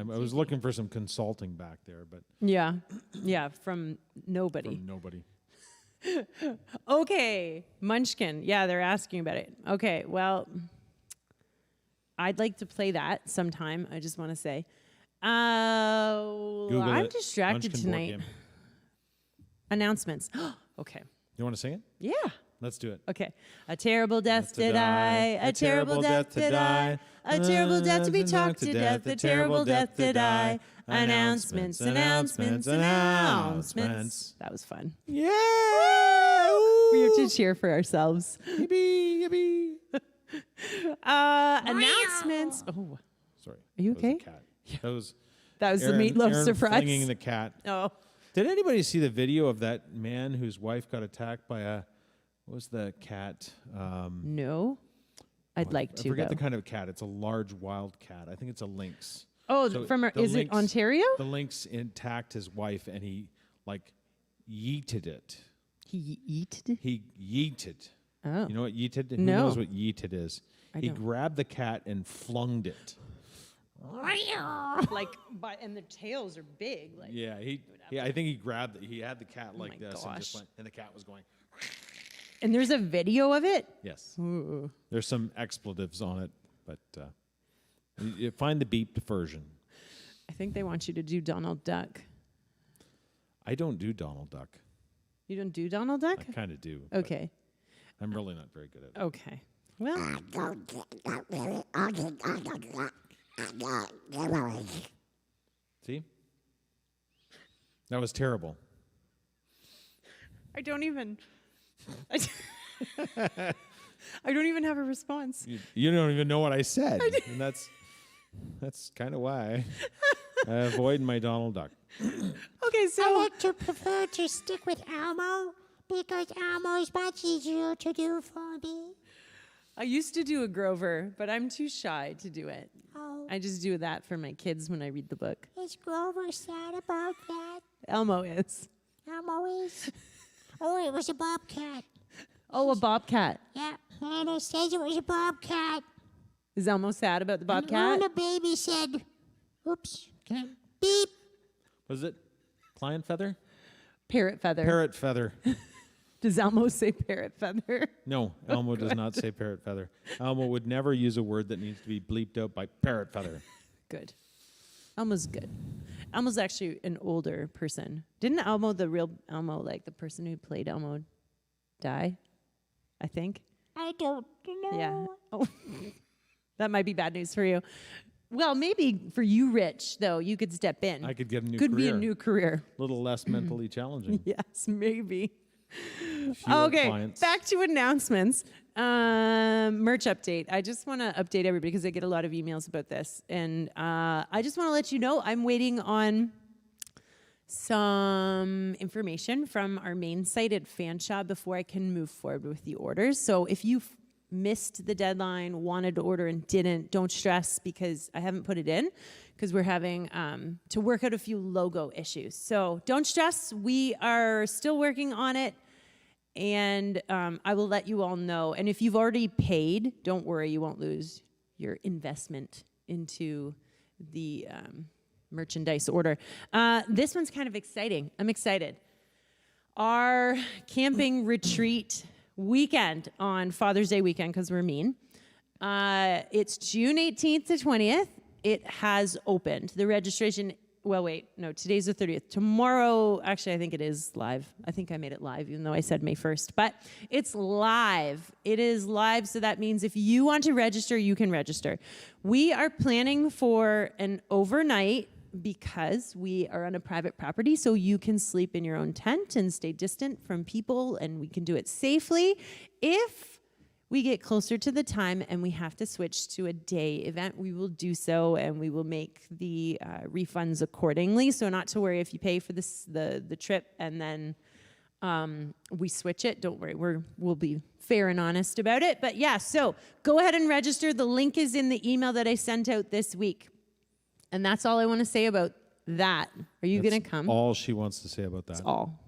was looking for some consulting back there, but Yeah. Yeah, from nobody. from nobody. Okay, Munchkin. Yeah, they're asking about it. Okay, well, I'd like to play that sometime. I just want to say. Google I'm it. distracted Munchkin board tonight. game. Announcements. Okay. You want to sing it? Yeah. Let's do it. Okay. A terrible death to die. A terrible death to die. A terrible death to be talked to death. A terrible death to die. Announcements, announcements, announcements. That was fun. Yeah! We have to cheer for ourselves. Yippee, yippee. Announcements. Oh, Sorry. Are you that was a okay? cat. That was that was Aaron, the meatloaf Aaron surprise. flinging the cat. Oh, Did anybody see the video of that man whose wife got attacked by what was the cat? no. I'd like I to, forget though. the kind of cat. It's a large wild cat. I think it's a lynx. Oh, So from the is it lynx- Ontario? The lynx attacked his wife, and he like yeeted it. He eated. He yeeted. Oh, You know what yeeted? Who No. knows what yeeted is? I He don't. grabbed the cat and flunged it. like, and the tails are big. Like, Yeah, I think he grabbed it. He had the cat like my this and just gosh. went, and the cat was going. and there's a video of it. Yes. There's some expletives on it, but you find the beeped version. I think they want you to do Donald Duck. I don't do Donald Duck. You don't do Donald Duck? I kind of do. but Okay. I'm really not very good at it. Okay. Well, See? That was terrible. I don't even. I don't even have a response. You don't even know what I said. And that's kind of why I avoid my Donald Duck. Okay, so to prefer to stick with Elmo because Elmo is much easier to do for me. I used to do a Grover, but I'm too shy to do it. Oh, I just do that for my kids when I read the book. is Grover sad about that? Elmo is. Elmo is. Oh, it was a bobcat. Oh, a bobcat. Yeah, and it says it was a bobcat. Is Elmo sad about the And bobcat? the baby said, "Oops, beep." Was it Lion Feather? Parrot feather. Parrot Feather. Does Elmo say parrot feather? No, Elmo does not say parrot feather. Elmo would never use a word that needs to be bleeped out by parrot feather. Good. Elmo's good. Elmo's actually an older person. Didn't Elmo, the real Elmo, like the person who played Elmo, die? I think. I don't know. Yeah. Oh, that might be bad news for you. Well, maybe for you, Rich, though, you could step in. I could get a new Could career. be a new career. A little less mentally challenging. Yes, maybe. Fewer Okay, clients. back to announcements. Merch update. I just want to update everybody because I get a lot of emails about this. And I just want to let you know I'm waiting on some information from our main site at Fanshaw before I can move forward with the orders. So if you missed the deadline, wanted to order and didn't, don't stress because I haven't put it in because we're having to work out a few logo issues. So don't stress. We are still working on it. And I will let you all know. And if you've already paid, don't worry, you won't lose your investment into the merchandise order. This one's kind of exciting. I'm excited. Our camping retreat weekend on Father's Day weekend because we're mean. It's June 18th to 20th. It has opened. The registration, well, wait, no, today's the 30th. Tomorrow, actually, I think it is live. I think I made it live, even though I said May 1st. But it's live. It is live, so that means if you want to register, you can register. We are planning for an overnight because we are on a private property, so you can sleep in your own tent and stay distant from people, and we can do it safely. If we get closer to the time and we have to switch to a day event, we will do so, and we will make the refunds accordingly. So not to worry if you pay for the trip and then we switch it. Don't worry, we'll be fair and honest about it. But yeah, so go ahead and register. The link is in the email that I sent out this week. And that's all I want to say about that. Are you going to come? All she wants to say about that. That's all.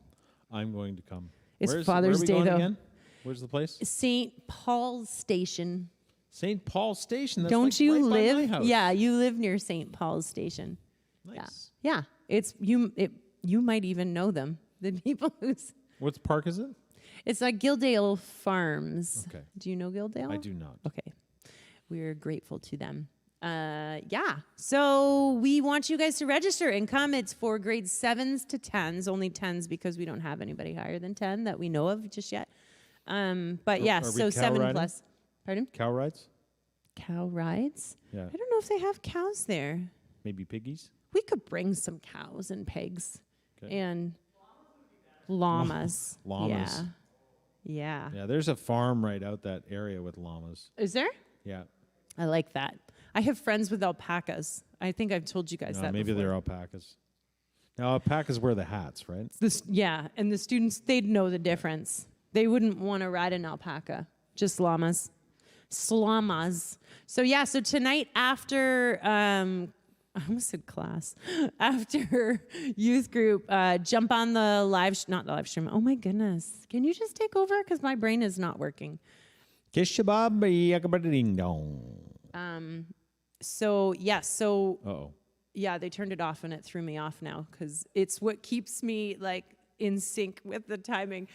I'm going to come. It's where Father's are we Day, going though. Again? Where's the place? St. Paul's Station. St. Paul Station. That's Don't like you right by live? my house. Yeah, you live near St. Paul's Station. Nice. Yeah. It's you might even know them. The people who's What park is it? it's like Gildale Farms. Okay. Do you know Gildale? I do not. Okay. We're grateful to them. Yeah. So we want you guys to register and come. It's for grades 7s to 10s, only 10s because we don't have anybody higher than 10 that we know of just yet. But yeah, are we so cow 7 riding? plus. Pardon? Cow rides? Cow rides? Yeah. I don't know if they have cows there. Maybe piggies? We could bring some cows and pigs Okay. and llamas. Llamas. Yeah. Yeah, there's a farm right out that area with llamas. Is there? Yeah. I like that. I have friends with alpacas. I think I've told you guys No, that maybe before. they're alpacas. Now, alpacas wear the hats, right? Yeah, and the students, they'd know the difference. They wouldn't want to ride an alpaca, just llamas. Slamas. So yeah, so tonight after, I almost said class, after youth group, jump on the not the live stream. Oh my goodness. Can you just take over? Because my brain is not working. So yeah, so Uh-oh. yeah, they turned it off and it threw me off now because it's what keeps me like in sync with the timing.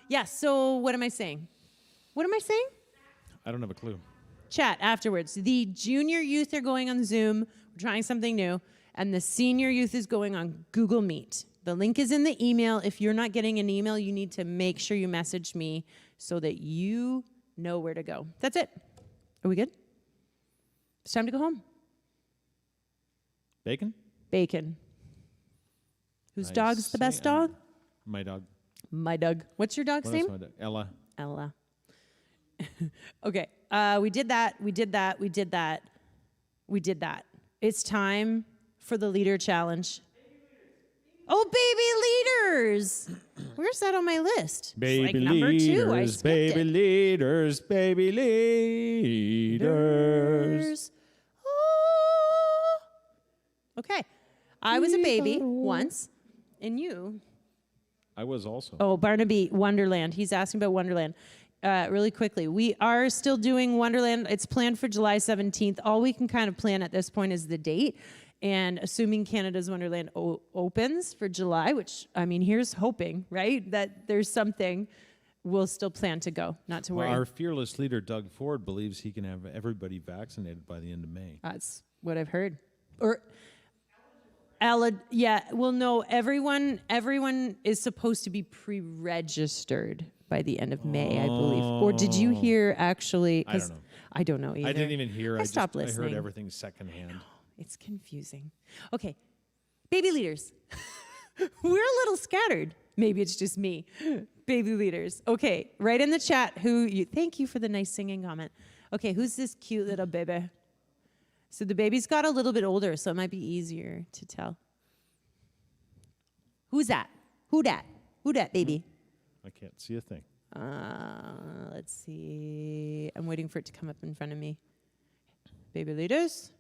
Yeah, so what am I saying? What am I saying? I don't have a clue. Chat afterwards. The junior youth are going on Zoom. We're trying something new. And the senior youth is going on Google Meet. The link is in the email. If you're not getting an email, you need to make sure you message me so that you know where to go. That's it. Are we good? It's time to go home. Bacon? Bacon. Whose I dog's the best see. dog? My dog. My dog. What's your dog's What name? else my dog? Ella. Ella. Okay. We did that. It's time for the leader challenge. Oh, baby leaders. Where's that on my list? Baby it's like number 2. I skipped baby it. leaders, baby leaders. Oh. Okay. I was a baby once, and you. I was also. Oh, Barnaby, Wonderland. He's asking about Wonderland. Really quickly, we are still doing Wonderland. It's planned for July 17th. All we can kind of plan at this point is the date. And assuming Canada's Wonderland opens for July, which, I mean, here's hoping, right, that there's something, we'll still plan to go, not to worry. Our fearless leader, Doug Ford, believes he can have everybody vaccinated by the end of May. That's what I've heard. Or, yeah, well, no, everyone is supposed to be pre-registered by the end of May, I believe. Or did you hear actually? I don't know. I don't know either. I didn't even hear. I stopped I listening. heard everything secondhand. It's confusing. Okay, baby leaders. We're a little scattered. Maybe it's just me. Baby leaders. Okay, write in the chat thank you for the nice singing comment. Okay, who's this cute little baby? So the baby's got a little bit older, so it might be easier to tell. Who's that? Who dat? Who dat, baby? I can't see a thing. Let's see. I'm waiting for it to come up in front of me. Baby leaders.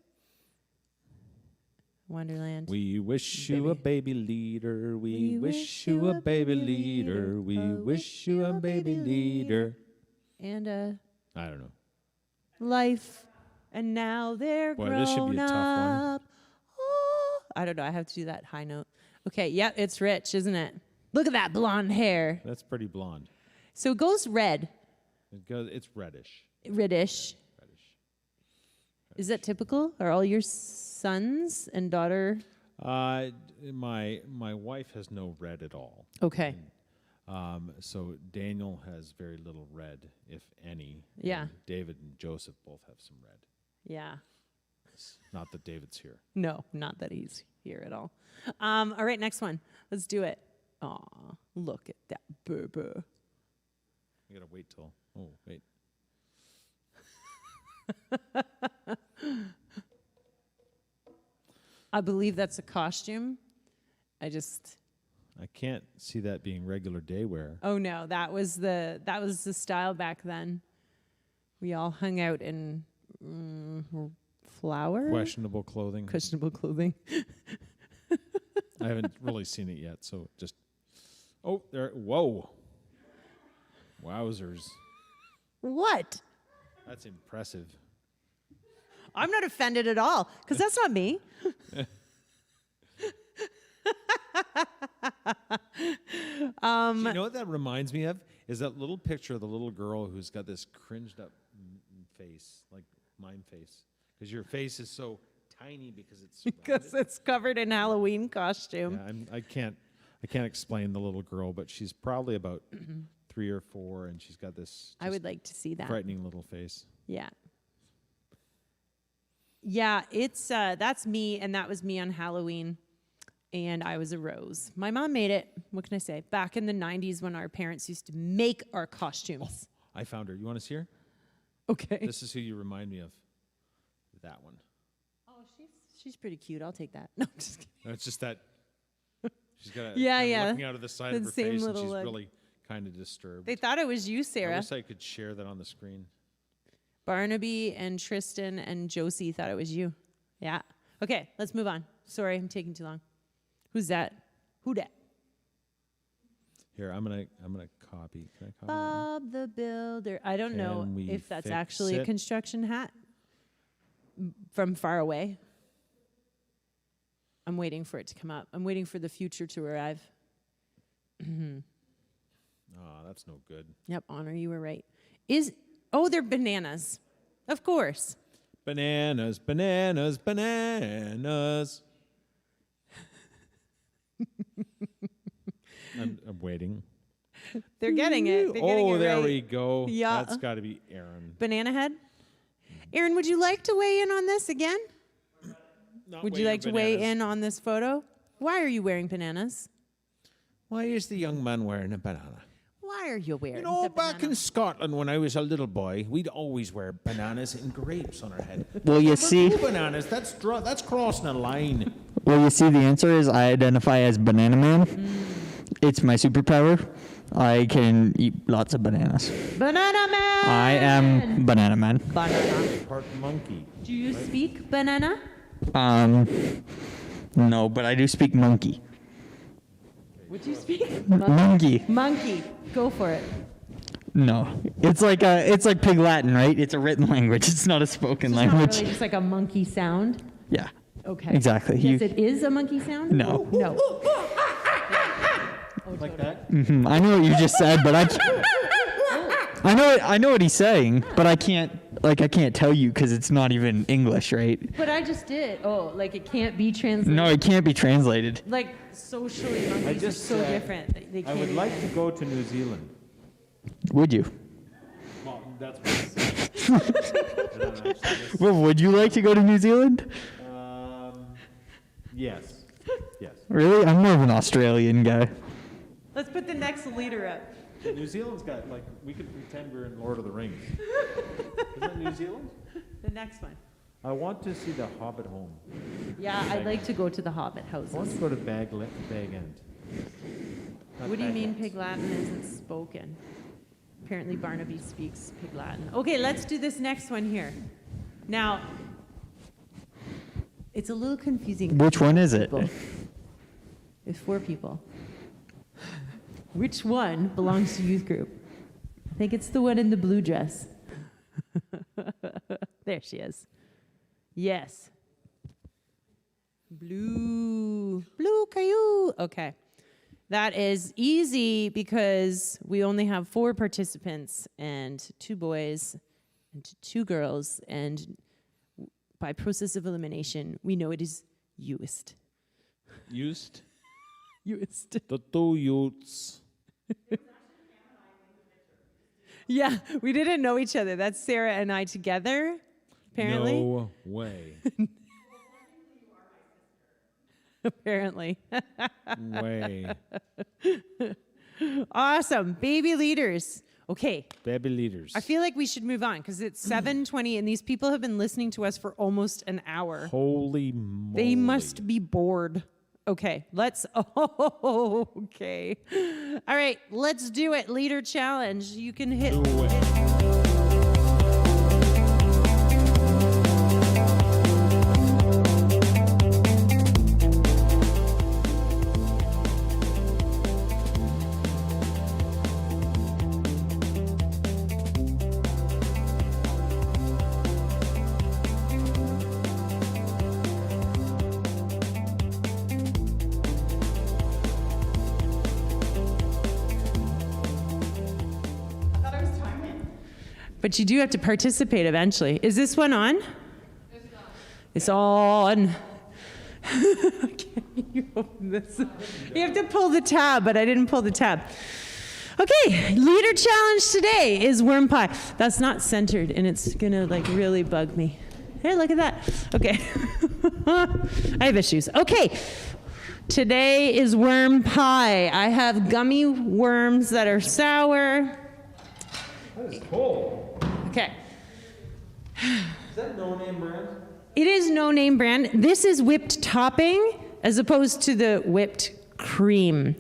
Wonderland. We wish you a baby leader. We wish you a baby leader. We wish you a baby leader. And I don't know. life. And now they're Boy, grown this should be a tough one. up. Oh, I don't know. I have to do that high note. Okay, yep, it's rich, isn't it? Look at that blonde hair. That's pretty blonde. So it goes red, It's reddish. reddish. Reddish. Is that typical? Are all your sons and daughter? My wife has no red at all. Okay. So Daniel has very little red, if any. Yeah. And David and Joseph both have some red. Yeah. Not that David's here. No, not that he's here at all. All right, next one. Let's do it. Aw, look at that burr. I gotta wait till. Oh, wait. I believe that's a costume. I can't see that being regular day wear. Oh no, that was the style back then. We all hung out in flower. Questionable clothing. Questionable clothing. I haven't really seen it yet, so just. Oh, there. Whoa. Wowzers. What? That's impressive. I'm not offended at all, because that's not me. You know what that reminds me of? Is that little picture of the little girl who's got this cringed up face, like mime face. Because your face is so tiny because it's Because it's covered in Halloween costume. Yeah, I can't explain the little girl, but she's probably about 3 or 4, and she's got this I would like to see that. frightening little face. Yeah. Yeah, it's that's me, and that was me on Halloween, and I was a rose. My mom made it. What can I say? Back in the 90s when our parents used to make our costumes. I found her. You want to see her? Okay. This is who you remind me of. That one. Oh, she's pretty cute. I'll take that. No, I'm just kidding. No, it's just that she's got a Yeah. looking out of the side of The her same face, and little she's look. really kind of disturbed. They thought it was you, I Sarah. wish I could share that on the screen. Barnaby and Tristan and Josie thought it was you. Yeah. Okay, let's move on. Sorry, I'm taking too long. Who's that? Who dat? Here, I'm gonna copy. Can I copy? Bob the Builder. I don't know Can we if that's fix actually a it? construction hat from far away. I'm waiting for it to come up. I'm waiting for the future to arrive. Oh, that's no good. Yep, Honor, you were right. They're bananas. Of course. Bananas, bananas, bananas. I'm waiting. They're getting it. They're getting it there right. we go. Yeah. That's got to be Aaron. Banana head? Aaron, would you like to weigh in on this again? Would you like to weigh in on this photo? Why are you wearing bananas? Why is the young man wearing a banana? Why are you wearing You know, the back banana? in Scotland when I was a little boy, we'd always wear bananas and grapes on our head. Well, you see, No bananas, that's crossing a line. the answer is I identify as Banana Man. It's my superpower. I can eat lots of bananas. Banana man! I am Banana Man. Banana. Part monkey. Do you speak banana? No, but I do speak monkey. Would you speak? Monkey. Monkey. Go for it. No, it's like Pig Latin, right? It's a written language. It's not a spoken It's language. not really just like a monkey sound. Yeah. Okay. Exactly. Yes, it is a monkey sound? No. No. Like that? I know what you just said, but I know what he's saying, but I can't tell you because it's not even English, right? But I just did. Oh, like it can't be translated. No, it can't be translated. Like socially, monkeys are so different. They I can't would even- like to go to New Zealand. Would you? Well, that's what I said. Well, would you like to go to New Zealand? Yes. Yes. Really? I'm more of an Australian guy. Let's put the next leader up. New Zealand's got, like, we could pretend we're in Lord of the Rings. Isn't that New Zealand? The next one. I want to see the Hobbit home. Yeah, I'd like to go to the Hobbit I want to houses. go to Bag End. Not What do you Bag mean End. Pig Latin isn't spoken? Apparently Barnaby speaks Pig Latin. Okay, let's do this next one here. Now, it's a little confusing. Which one is it? People. It's 4 people. Which one belongs to youth group? I think it's the one in the blue dress. There she is. Yes. Blue Caillou. Okay. That is easy because we only have 4 participants and 2 boys and 2 girls. And by process of elimination, we know it is youest. Used? Youest. The 2 youths. Yeah, we didn't know each other. That's Sarah and I together, apparently. No way. Apparently. Way. Awesome. Baby leaders. Okay. Baby leaders. I feel like we should move on because it's 7:20 and these people have been listening to us for almost an hour. Holy moly. They must be bored. Okay, let's. Oh, okay. All right, let's do it. Leader challenge. You can hit. Do it. But you do have to participate eventually. Is this one on? It's on. Okay, you open this. You have to pull the tab, but I didn't pull the tab. Okay, leader challenge today is worm pie. That's not centered, and it's gonna like really bug me. Here, look at that. Okay, I have issues. Okay, today is worm pie. I have gummy worms that are sour. That is cool. Okay. Is that no-name brand? It is no name brand. This is whipped topping as opposed to the whipped cream.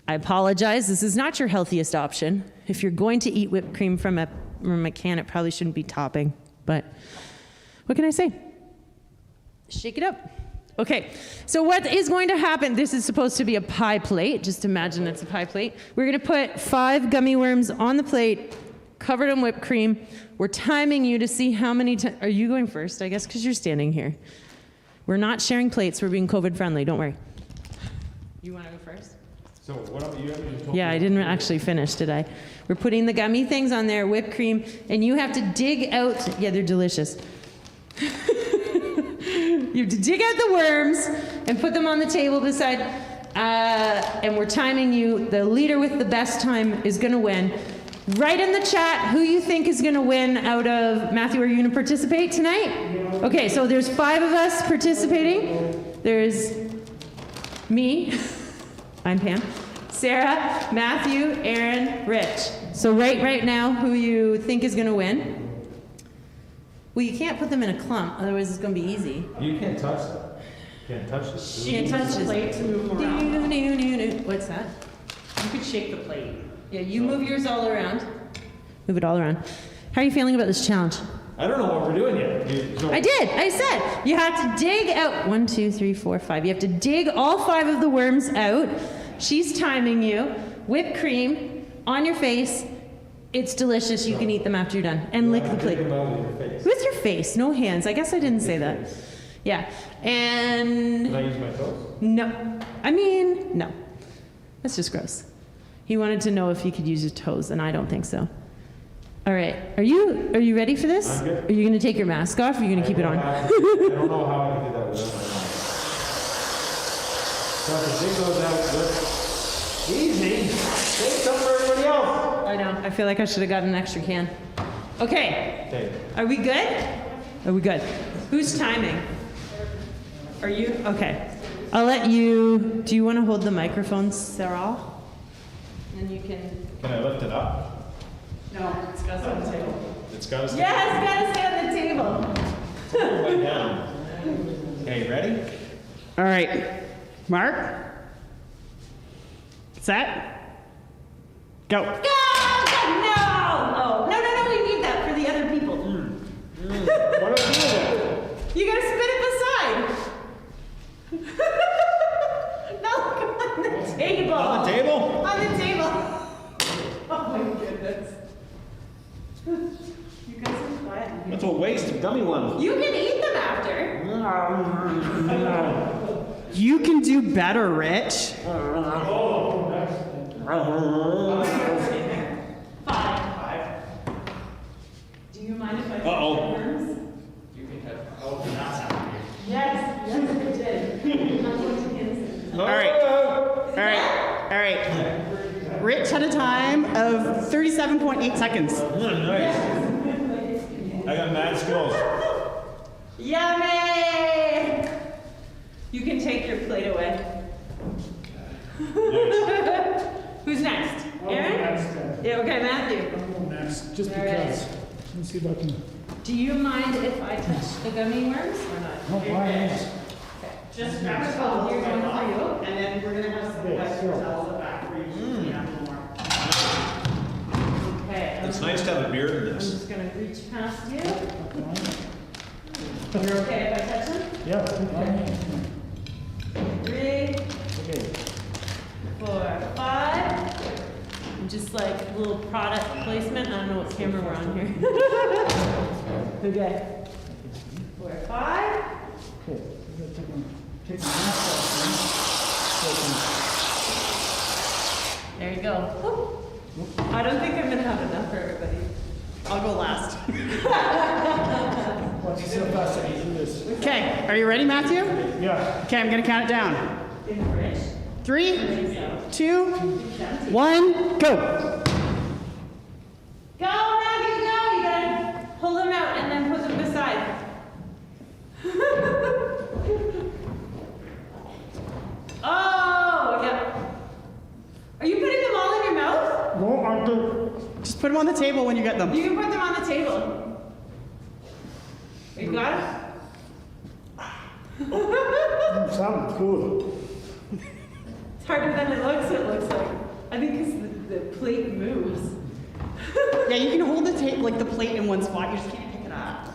I apologize. This is not your healthiest option. If you're going to eat whipped cream from a can, it probably shouldn't be topping. But what can I say? Shake it up. Okay, so what is going to happen? This is supposed to be a pie plate. Just imagine it's a pie plate. We're going to put 5 gummy worms on the plate, covered in whipped cream. We're timing you to see how many times. Are you going first, I guess, because you're standing here? We're not sharing plates. We're being COVID friendly. Don't worry. You want to go first? So what are you Yeah, I didn't actually finish, did I? We're putting the gummy things on there, whipped cream, and you have to dig out. Yeah, they're delicious. You have to dig out the worms and put them on the table beside. And we're timing you. The leader with the best time is going to win. Write in the chat who you think is going to win out of... Matthew, are you going to participate tonight? Okay, so there's 5 of us participating. There's me. I'm Pam. Sarah, Matthew, Aaron, Rich. So write right now who you think is going to win. Well, you can't put them in a clump, otherwise it's going to be easy. You can't touch them. You can't touch this. You can't touch this. Plate to move around. What's that? You could shake the plate. Yeah, you move yours all around. Move it all around. How are you feeling about this challenge? I don't know what we're doing yet. I did. I said you have to dig out 1, 2, 3, 4, 5. You have to dig all 5 of the worms out. She's timing you. Whipped cream on your face. It's delicious. You can eat them after you're done. And lick the plate. With your face, no hands. I guess I didn't say that. Yeah. And... Can I use my toes? No. I mean, no. That's just gross. He wanted to know if he could use his toes, and I don't think so. All right. Are you ready for this? I'm good. Are you going to take your mask off, or are you going to keep it on? I don't know how I can do that without my mask. So I can dig those out. Easy. Take some for everybody else. I know. I feel like I should have got an extra can. Okay. Okay. Are we good? Are we good? Who's timing? Are you? Okay. I'll let you... Do you want to hold the microphone, Sarah? And you can... Can I lift it up? No, it's got to stay on the table. It's got to stay. Yeah, it's got to stay on the table. Way down. Okay, ready? All right. Mark? Set? Go. No! No! Oh, no, we need that for the other people. What do I do with it? You gotta spit it beside. No, come on the table. On the table? On the table. Oh my goodness. You guys are quiet. That's a waste of gummy ones. You can eat them after. You can do better, Rich. Do you mind if I touch Uh-oh. your worms? You can have. Oh, that's happening. Yes, yes, it did. I'm going to innocent. All right. Rich had a time of 37.8 seconds. Nice. I got mad skills. Yummy! You can take your plate away. Who's next? Aaron? Yeah, okay, Matthew. Next, just All right. because. Let me see if I can. Do you mind if I touch the gummy worms or not? Oh, why is? Just grab a couple. Here's one for you. And then we're gonna have some questions out the back for you. Okay. It's nice to have a beard in I'm this. just gonna reach past you. You're okay if I touch them? Yeah. 3, 4, 5. And just like a little product placement. I don't know what camera we're on here. Okay. 4, 5. There you go. I don't think I'm gonna have enough for everybody. I'll go last. Watch yourself fast, I can do this. Okay, are you ready, Matthew? Yeah. Okay, I'm gonna count it down. In the fridge. 3, 2, 1, go. Go, Maggie, go! You gotta pull them out and then put them beside. Oh, yeah. Are you putting them all in your mouth? No, I'll do. Just put them on the table when you get them. You can put them on the table. You got it? Sounds cool. It's harder than it looks like. I think because the plate moves. Yeah, you can hold the tape like the plate in one spot. You just can't pick it up.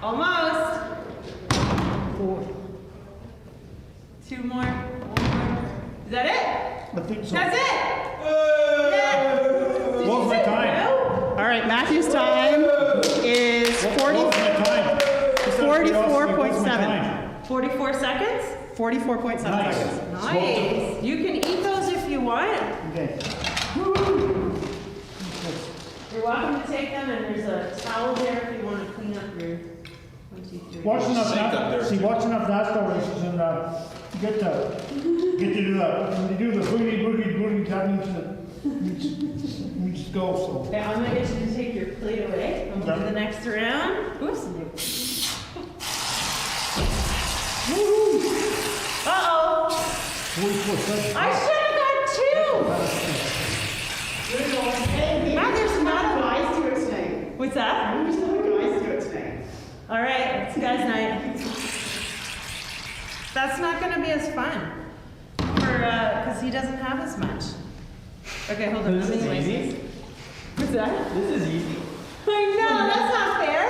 Almost. 2 more. 1 more. Is that it? I think so. That's it. Yeah. Did What was you my say time? no? All right, Matthew's time is What was my time? Just out of curiosity, what's my 44.7. time? 44 seconds? 44.7 Nice. seconds. Nice. You can eat those if you want. Okay. You're welcome to take them, and there's a towel there if you want to clean up your 1, 2, 3. Watch enough Sink up there, that. See, too. watch enough NASCAR races and get to do that. When they do the boogie, that means to go. So. Okay, I'm gonna get you to take your plate away. I'm gonna do the next round. Oops. Uh-oh. 44 seconds. I should have got 2. Wow, there's not a Guys do it tonight. What's that? Guys do it tonight. All right, it's guys' night. That's not gonna be as fun because he doesn't have as much. Okay, hold on. This is easy. What's that? This is easy. I know, that's not fair.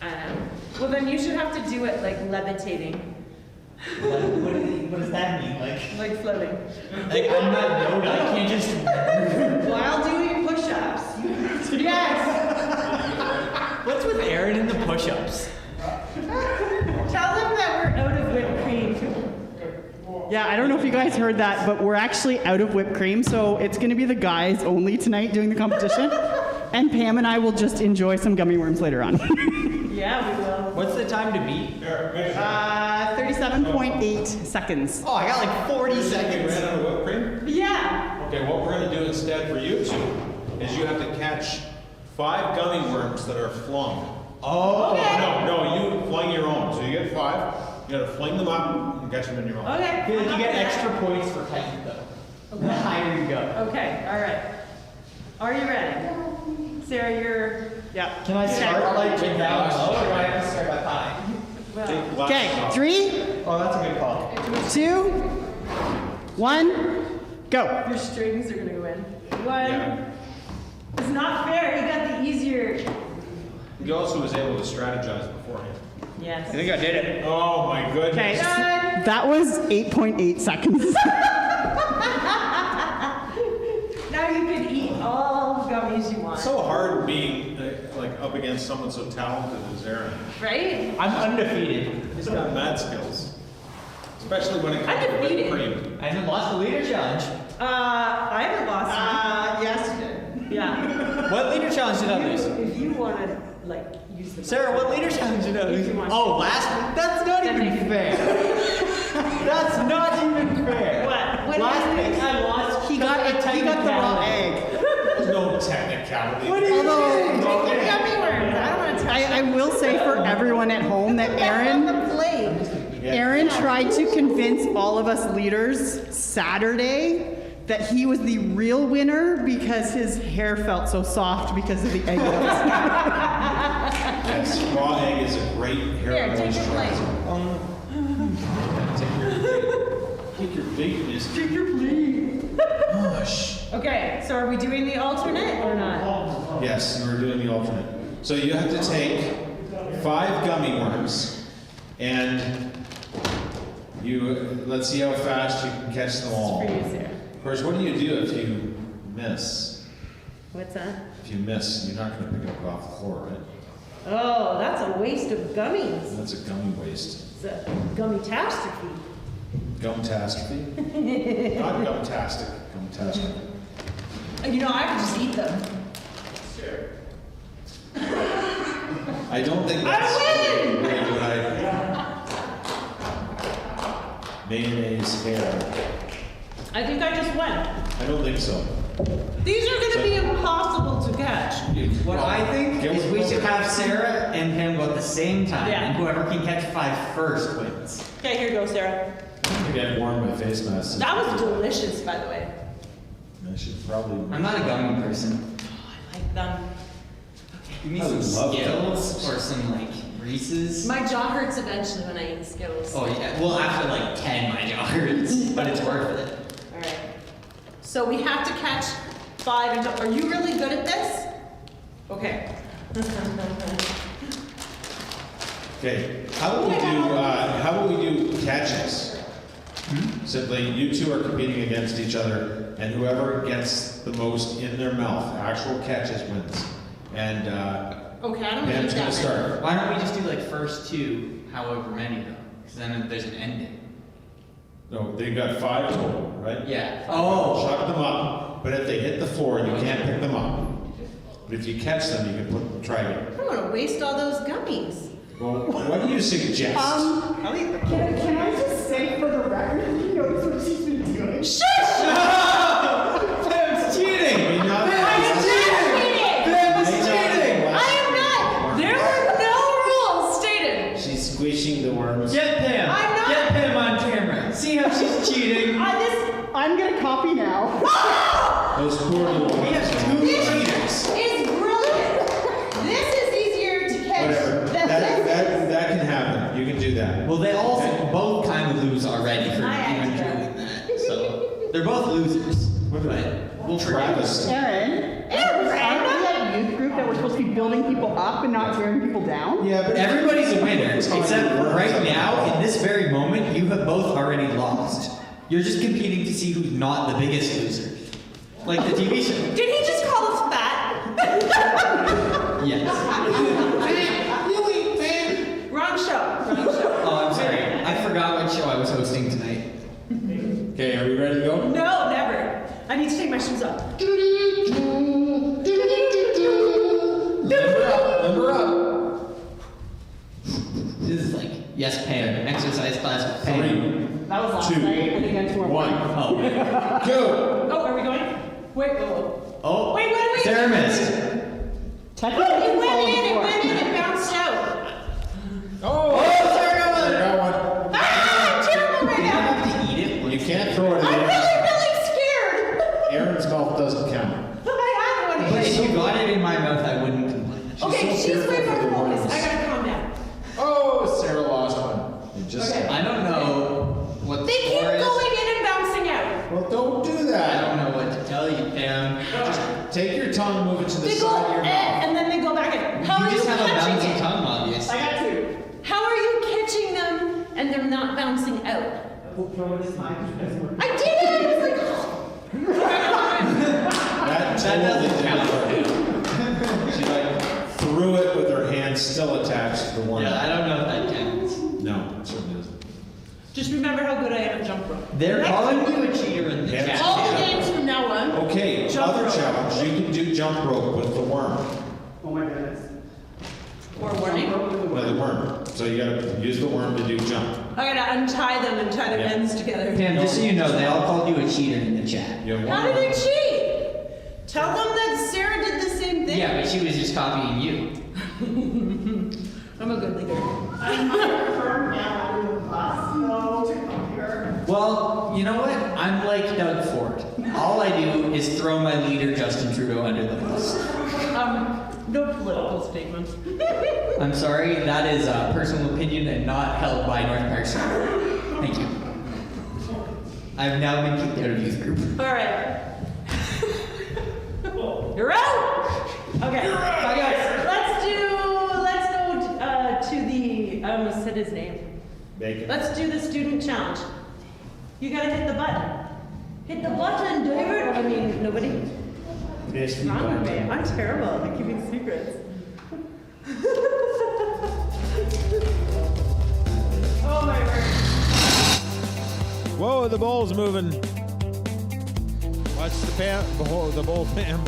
I know. Well, then you should have to do it like levitating, What does that mean? like floating. Like I'm not Yoda. I can't just. While doing push-ups. Yes. What's with Aaron and the push-ups? Tell them that we're out of whipped cream. Yeah, I don't know if you guys heard that, but we're actually out of whipped cream, so it's going to be the guys only tonight doing the competition. And Pam and I will just enjoy some gummy worms later on. Yeah, we will. What's the time to beat? 37.8 seconds. Oh, I got like 40 You seconds. ran out of whipped cream? Yeah. Okay, what we're gonna do instead for you two is you have to catch 5 gummy worms that are flung. Oh. Okay. No, you fling your own. So you get 5, you gotta fling them up and catch them in your own. Okay. I feel like you get extra points for height though. The higher you go. Okay. All right. Are you ready? Sarah, you're. Yeah. Can I start like with down low or do I have to start up high? Well, Take glasses Okay, off. 3, Oh, that's a good call. 2, 1, go. your strings are gonna go in. 1. Yeah. It's not fair. He got the easier. He also was able to strategize beforehand. Yes. I think I did it. Oh my goodness. Okay, Done. that was 8.8 seconds. Now you can eat all the gummies you want. It's so hard being like up against someone so talented as Aaron. Right? I'm undefeated. He's got mad skills. Especially when it comes to whipped cream. I haven't lost the leader challenge. I haven't lost one. Yes, you did. Yeah. What leader challenge did I lose? If you want to, like, use the Sarah, what leader challenge did I lose? Oh, last week? That's not even fair. That's not even fair. What? Last week I lost. He got the raw egg. There's no technicality. What do you mean? Gummy worms. I don't want to touch I will say for everyone at home that Aaron tried to convince all of us leaders Saturday that he was the real winner because his hair felt so soft because of the egg yolks. Yes, raw egg is a great hair moisturizer. Take your bigness. Take your plate. Gosh. Okay, so are we doing the alternate or not? Yes, you are doing the alternate. So you have to take 5 gummy worms, and let's see how fast you can catch them all. For you, Sarah. Of course, what do you do if you miss? What's that? If you miss, you're not going to pick it up off the floor, right? Oh, that's a waste of gummies. That's a gummy waste. It's a gummy-tastrophe. Gumtastic. Not gumtastic. Gumtastic. You know, I could just eat them. I don't think that's I win! a really good idea. Mayonnaise hair. I think I just won. I don't think so. These are going to be impossible to catch. What I think Get is with we both. should have Sarah and him go at the same time, Yeah. and whoever can catch 5 first wins. Okay, here you go, Sarah. I get warm my face mask. That was delicious, by the way. I should probably. I'm not a gummy person. I like them. Give me I some love Skittles or some like Reese's. My jaw hurts eventually when I eat Skittles. Oh yeah, well after like 10 my jaw hurts, but it's worth it. All right. So we have to catch 5 and are you really good at this? Okay. Okay. How about we do catches? Simply, you two are competing against each other, and whoever gets the most in their mouth, actual catches, wins. And Okay, I don't need Pam's that gonna start. Why don't we just do like first 2, however many though? Because then there's an ending. No, they got 5 total, right? Yeah. Oh. Chuck them up, but if they hit the floor, you can't pick them up. But if you catch them, you can try it. I don't want to waste all those gummies. Well, what do you suggest? Can I just say for the record, you notice what she's been doing? Shush! Pam's cheating! I mean, not- I am not cheating! Pam's Maybe not cheating! the I last- am not! There were no rules stated! She's squishing the worms. Get Pam! I'm not- Get Pam on camera! See how she's cheating! I'm gonna copy now. Those poor little worms. We have 2 cheaters! Is brilliant! This is easier to catch Whatever. than this. That can happen. You can do that. Well, they all both kind of lose already for I even acted doing that. So they're both losers. But we'll Travis. Aaron, aren't we at youth group that we're supposed to be building people up and not tearing people down? Yeah, but Everybody's a winner, except right now, in this very moment, you have both already lost. You're just competing to see who's not the biggest loser. Like the TV show. Did he just call us fat? Yes. Wrong show. Wrong show. Oh, I'm sorry. I forgot what show I was hosting tonight. Okay, are we ready to go? No, never. I need to take my shoes off. Number up. This is like, yes, Pam. Exercise class with Pam. 3, That was last 2, night, and again tomorrow. 1. Oh. Go. Oh, are we going? Wait, whoa. Oh. Wait. Sarah missed. Technically, It went all in, it before. went in, it bounced out. Oh, Sarah got one. Sarah got one. Ah, I'm terrible right You don't now. have to eat it. You can't throw it in I'm Aaron's. really scared. Aaron's mouth doesn't count. I had one. But if you got it in my mouth, I wouldn't complain. Okay, so she's way fearful more for the focused. worms. I gotta calm down. Oh, Sarah lost one. You just. Okay. I don't know what the They keep score is. going in and bouncing out. Well, don't do I that. don't know what to tell you, Pam. Take your tongue, move it to the They go side of your mouth. and then they go back in. How You are just you have a catching bouncy it? tongue, obviously. I got 2. How are you catching them and they're not bouncing out? I did it! I was like, That That doesn't totally count. didn't work. She like threw it hand's still attached to the worm. Yeah, I don't know if that counts. No, it certainly doesn't. Just remember how good I am at jump rope. They're calling you a cheater in the Yeah. chat. All the games from now on. Okay, Jump other rope. challenge. You can do jump rope with the worm. Oh my goodness. Or warning. With the worm. So you gotta use the worm to do jump. I gotta untie them and tie their Yeah. ends together. Pam, just so you know, they all called you a cheater in the chat. You have How one did I worm. cheat? Tell them that Sarah did the same thing. Yeah, but she was just copying you. I'm a good leader. Well, you know what? I'm like Doug Ford. All I do is throw my leader, Justin Trudeau, under the bus. No political statements. I'm sorry, that is a personal opinion and not held by North Park Stratford. Thank you. I've now been kicked out of youth group. All right. You're out. Okay. Bye guys. Let's go to the. I almost said his name. Bacon. Let's do the student challenge. You gotta hit the button. Hit the button, David. I mean, nobody. Yes, What's wrong with me? I'm terrible at keeping secrets. Oh my word. Whoa, the bowl's moving. Watch the bowl, Pam.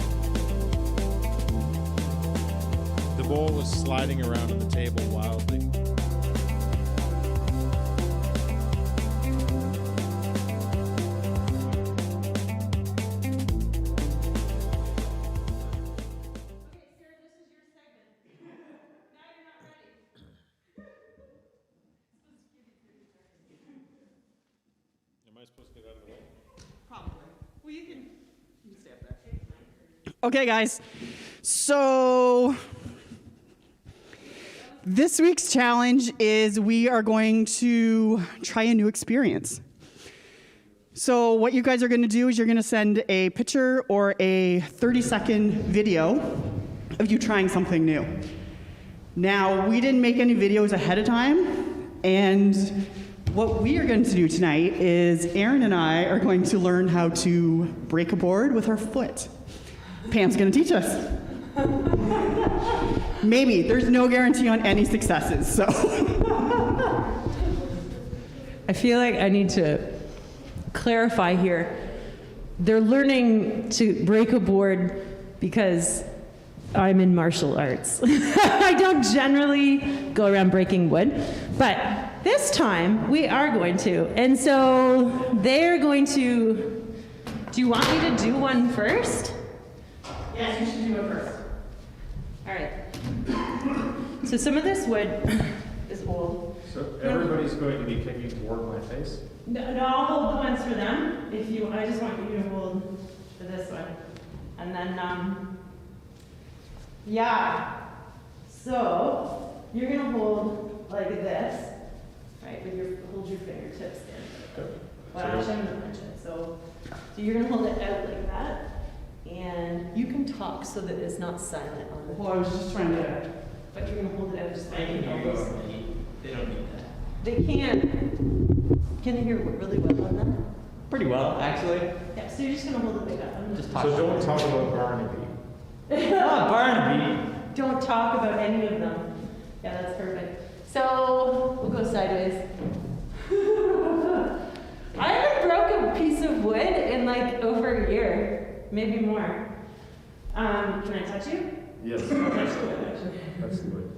The bowl was sliding around on the table wildly. Am I supposed to get out of the way? Probably. Well, you can stay up there. Okay, guys. So this week's challenge is we are going to try a new experience. So what you guys are going to do is you're going to send a picture or a 30-second video of you trying something new. Now, we didn't make any videos ahead of time, and what we are going to do tonight is Aaron and I are going to learn how to break a board with our foot. Pam's going to teach us. Maybe. There's no guarantee on any successes, so. I feel like I need to clarify here. They're learning to break a board because I'm in martial arts. I don't generally go around breaking wood, but this time we are going to. And so they're going to. Do you want me to do one first? Yes, you should do it first. All right. So some of this wood is old. So everybody's going to be kicking toward my face? No, I'll hold the ones for them. If you, I just want you to hold for this one, and then yeah. So you're gonna hold like this, right? With your hold your fingertips in. Well, actually, I'm gonna punch it. So you're gonna hold it out like that, and you can talk so that it's not silent on the. Well, I was just trying to. But you're gonna hold it out just like They don't need that. They can. Can you hear really well on that? Pretty well, actually. Yeah. So you're just gonna hold it like that. I'm Just So talk. don't talk about Barnaby. Oh, Barnaby. Don't talk about any of them. Yeah, that's perfect. So we'll go sideways. I haven't broke a piece of wood in like over a year, maybe more. Can I touch you? Yes. I'll touch the wood, actually. That's good.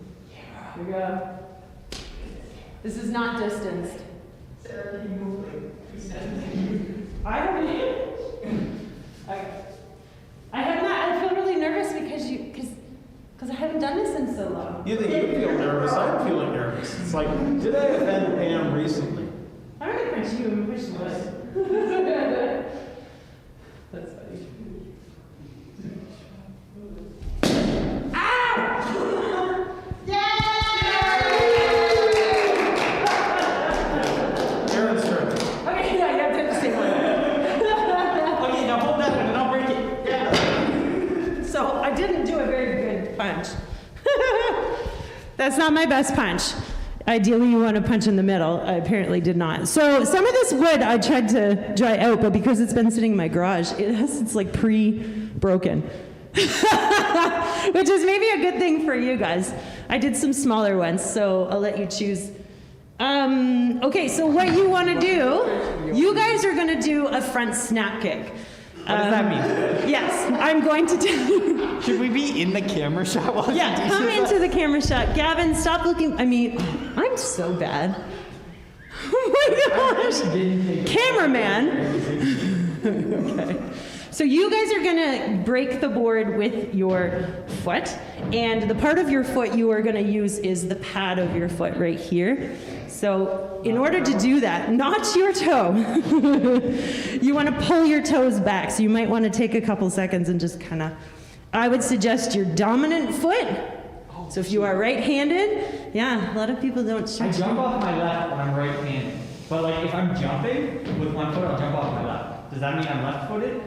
Here we go. This is not distanced. Sarah, keep moving. I have not. I feel really nervous because I haven't done this in so long. You think you feel nervous? I'm feeling nervous. It's like, did I offend Pam recently? I'm gonna punch you and push the wood. That's funny. Aaron's turn. Okay, yeah, you have to have the same one. Okay, now hold that one and I'll break it. Yeah. So I didn't do a very good punch. That's not my best punch. Ideally, you want to punch in the middle. I apparently did not. So some of this wood I tried to dry out, but because it's been sitting in my garage, it's like pre-broken. Which is maybe a good thing for you guys. I did some smaller ones, so I'll let you choose. Okay, so what you want to do, you guys are going to do a front snap kick. What does that mean? Yes, I'm going to tell you. Should we be in the camera shot while Yeah, come into the camera shot. Gavin, stop looking. I mean, I'm so bad. Oh my gosh. Cameraman. Okay. So you guys are gonna break the board with your foot, and the part of your foot you are gonna use is the pad of your foot right here. So in order to do that, not your toe, you wanna pull your toes back. So you might wanna take a couple seconds and just kinda, I would suggest your dominant foot. So if you are right-handed, yeah, a lot of people don't. I jump off my left when I'm right-handed. But like if I'm jumping with one foot, I'll jump off my left. Does that mean I'm left-footed?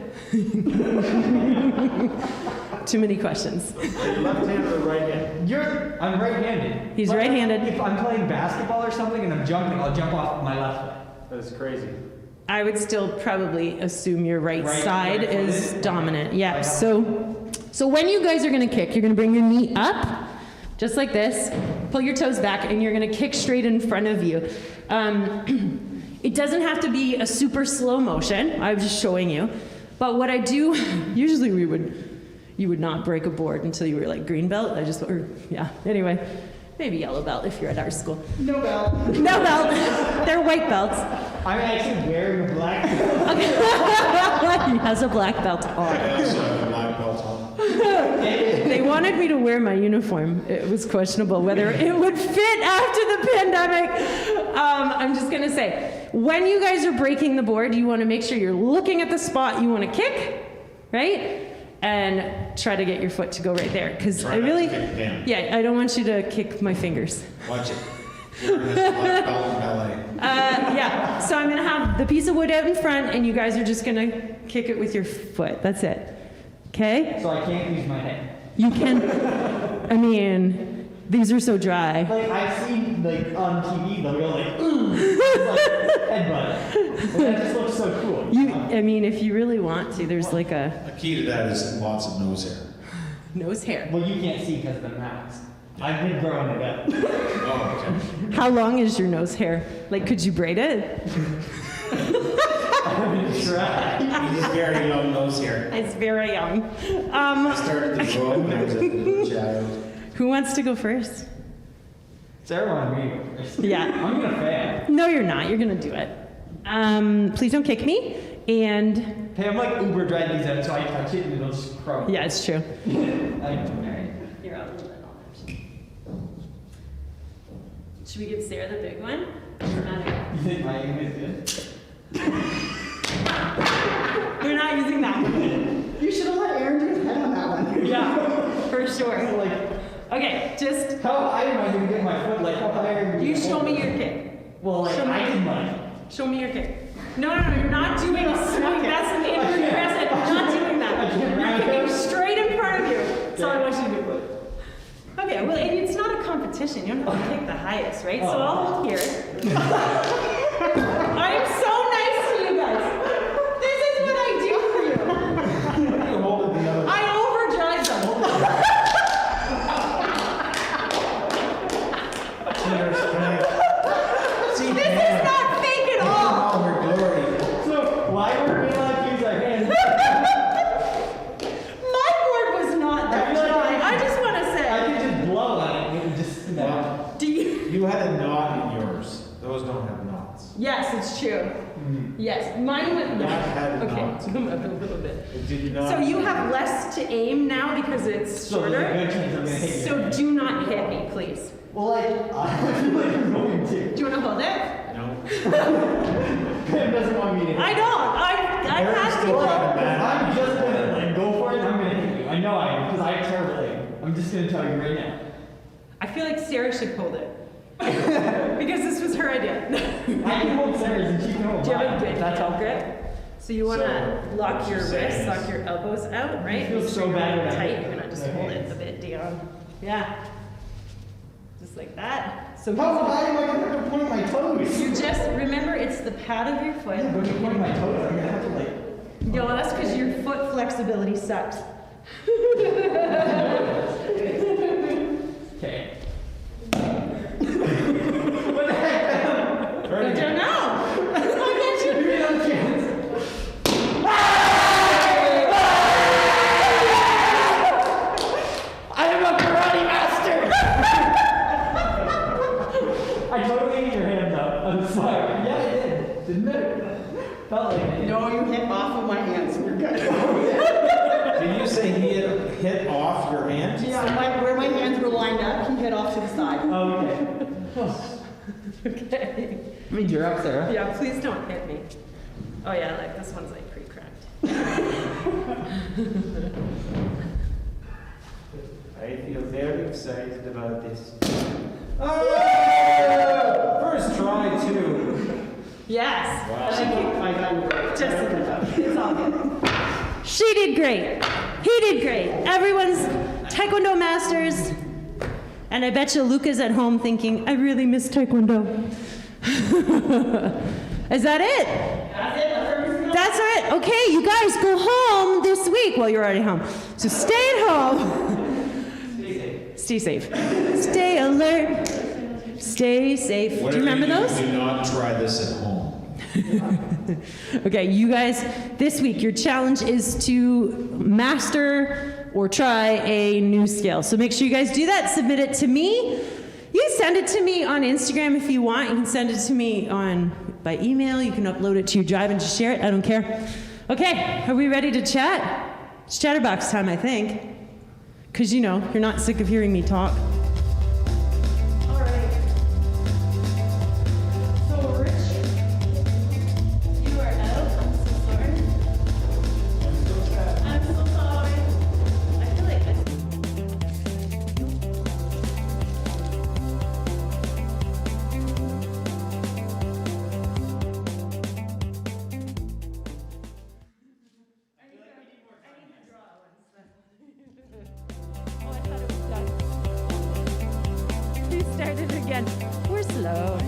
Too many questions. Left-handed or right-handed? I'm right-handed. He's But right-handed. If I'm playing basketball or something and I'm jumping, I'll jump off my left foot. That's crazy. I would still probably assume your right Right- side right-footed? is dominant. Yeah. Right. So when you guys are gonna kick, you're gonna bring your knee up, just like this. Pull your toes back, and you're gonna kick straight in front of you. It doesn't have to be a super slow motion. I'm just showing you. But what I do, usually you would not break a board until you were like green belt. Anyway, maybe yellow belt if you're at our school. No belt. No belt. They're white belts. I'm actually wearing a black belt. He has a black belt on. I also have a black belt on. They wanted me to wear my uniform. It was questionable whether it would fit after the pandemic. I'm just gonna say, when you guys are breaking the board, you wanna make sure you're looking at the spot you wanna kick, right? And try to get your foot to go right there. Because Try I not really, to kick Dan. yeah, I don't want you to kick my fingers. Watch it. Wearing his black belt in ballet. Yeah, so I'm gonna have the piece of wood out in front, and you guys are just gonna kick it with your foot. That's it. Okay? So I can't use my head. You can, I mean, these are so dry. Like I've seen like on TV, they'll go like, ooh, like headbutt. That just looks so cool. I mean, if you really want to, there's like a The key to that is lots of nose hair. nose hair. Well, you can't see because of the mask. I've been growing it up. Oh, okay. How long is your nose hair? Like, could you braid it? Try. He's very long nose hair. It's very young. I started to grow when I was a little child. Who wants to go first? Sarah wanted me to go first. Yeah. I'm gonna fail. No, you're not. You're gonna do it. Please don't kick me. And Hey, I'm like Uber driving these out, so I touch it and it'll just croak. yeah, it's true. Alright. You're up. Should we give Sarah the big one? You think my aim is good? We're not using that one. You should have let Aaron do his head on that one. Yeah, for sure. Like, Okay, just how high am I gonna get my foot? Like, how high are you show me your kick. Well, like, Show me. I can like. Show me your kick. No, you're not doing a swing. That's an ingress. You're not doing that. You're kicking straight in front of you. That's all I want you to do. Okay, well, it's not a competition. You don't have to kick the highest, right? So I'll hold here. I am so nice to you guys. This is what I do for you. I overdrive them. See, This is not fake at all. all her glory. So, why were we allowed to use our hands? My board was not that I feel like dry. I just want to I say. could just blow on it and it would just snap. Well, Do you? you had a knot in yours. Those don't have knots. Yes, it's true. Yes, mine went. Mine had Okay, knots. zoom up a little bit. It did not. So you have less to aim now because it's So there's a shorter. good chance I'm gonna hit you. So do not hit me, please. Well, like, I feel like I'm going to. Do you want to hold it? No. Pam doesn't want me to hit I you. don't. I Eric's have still to. trying to If man. I'm just gonna like go for it, I'm gonna hit you. I know I am, because I have terrible aim. I'm just gonna tell you right now. I feel like Sarah should hold it. Because this was her idea. I can hold Sarah's and she can hold Do you have a mine. good That's all. grip? So you want to So, lock what your you're saying wrists, is- lock your elbows out, right? It feels Make so sure you're bad really when I tight. hit You're gonna just the hold it hands. a bit down. Yeah. Just like that. So How high am I gonna point my toes? you just remember it's the pad of your foot. Yeah, but if I'm pointing my toes, I'm gonna have to like. No, that's because your foot flexibility sucks. Okay. I don't know. Why can't you? I am a karate master! I totally hit your hand though. I'm sorry. Yeah, I did. Didn't it? Felt like it. No, you hit off of my hands. We're good. Did you say he hit off your hand? Yeah, where my hands were lined up, he hit off to the side. Oh, okay. Okay. I mean, you're up, Sarah. Yeah, please don't hit me. Oh yeah, like this one's like pre-cracked. I feel very excited about this. First try, too. Yes. Wow. I got you. Just, it's all good. She did great. He did great. Everyone's Taekwondo masters. And I bet you Luca's at home thinking, I really miss Taekwondo. Is that it? That's it. That's it. Okay, you guys go home this week. Well, you're already home. So stay at home. Stay safe. Stay alert. Stay safe. Do you remember those? Do not try this at home. Okay, you guys, this week your challenge is to master or try a new skill. So make sure you guys do that. Submit it to me. You can send it to me on Instagram if you want. You can send it to me by email. You can upload it to your drive and just share it. I don't care. Okay, are we ready to chat? It's Chatterbox time, I think. Because, you're not sick of hearing me talk. All right. So, Rich, you are out. I'm so sorry. I'm so sorry. I feel like start it again. We're slow.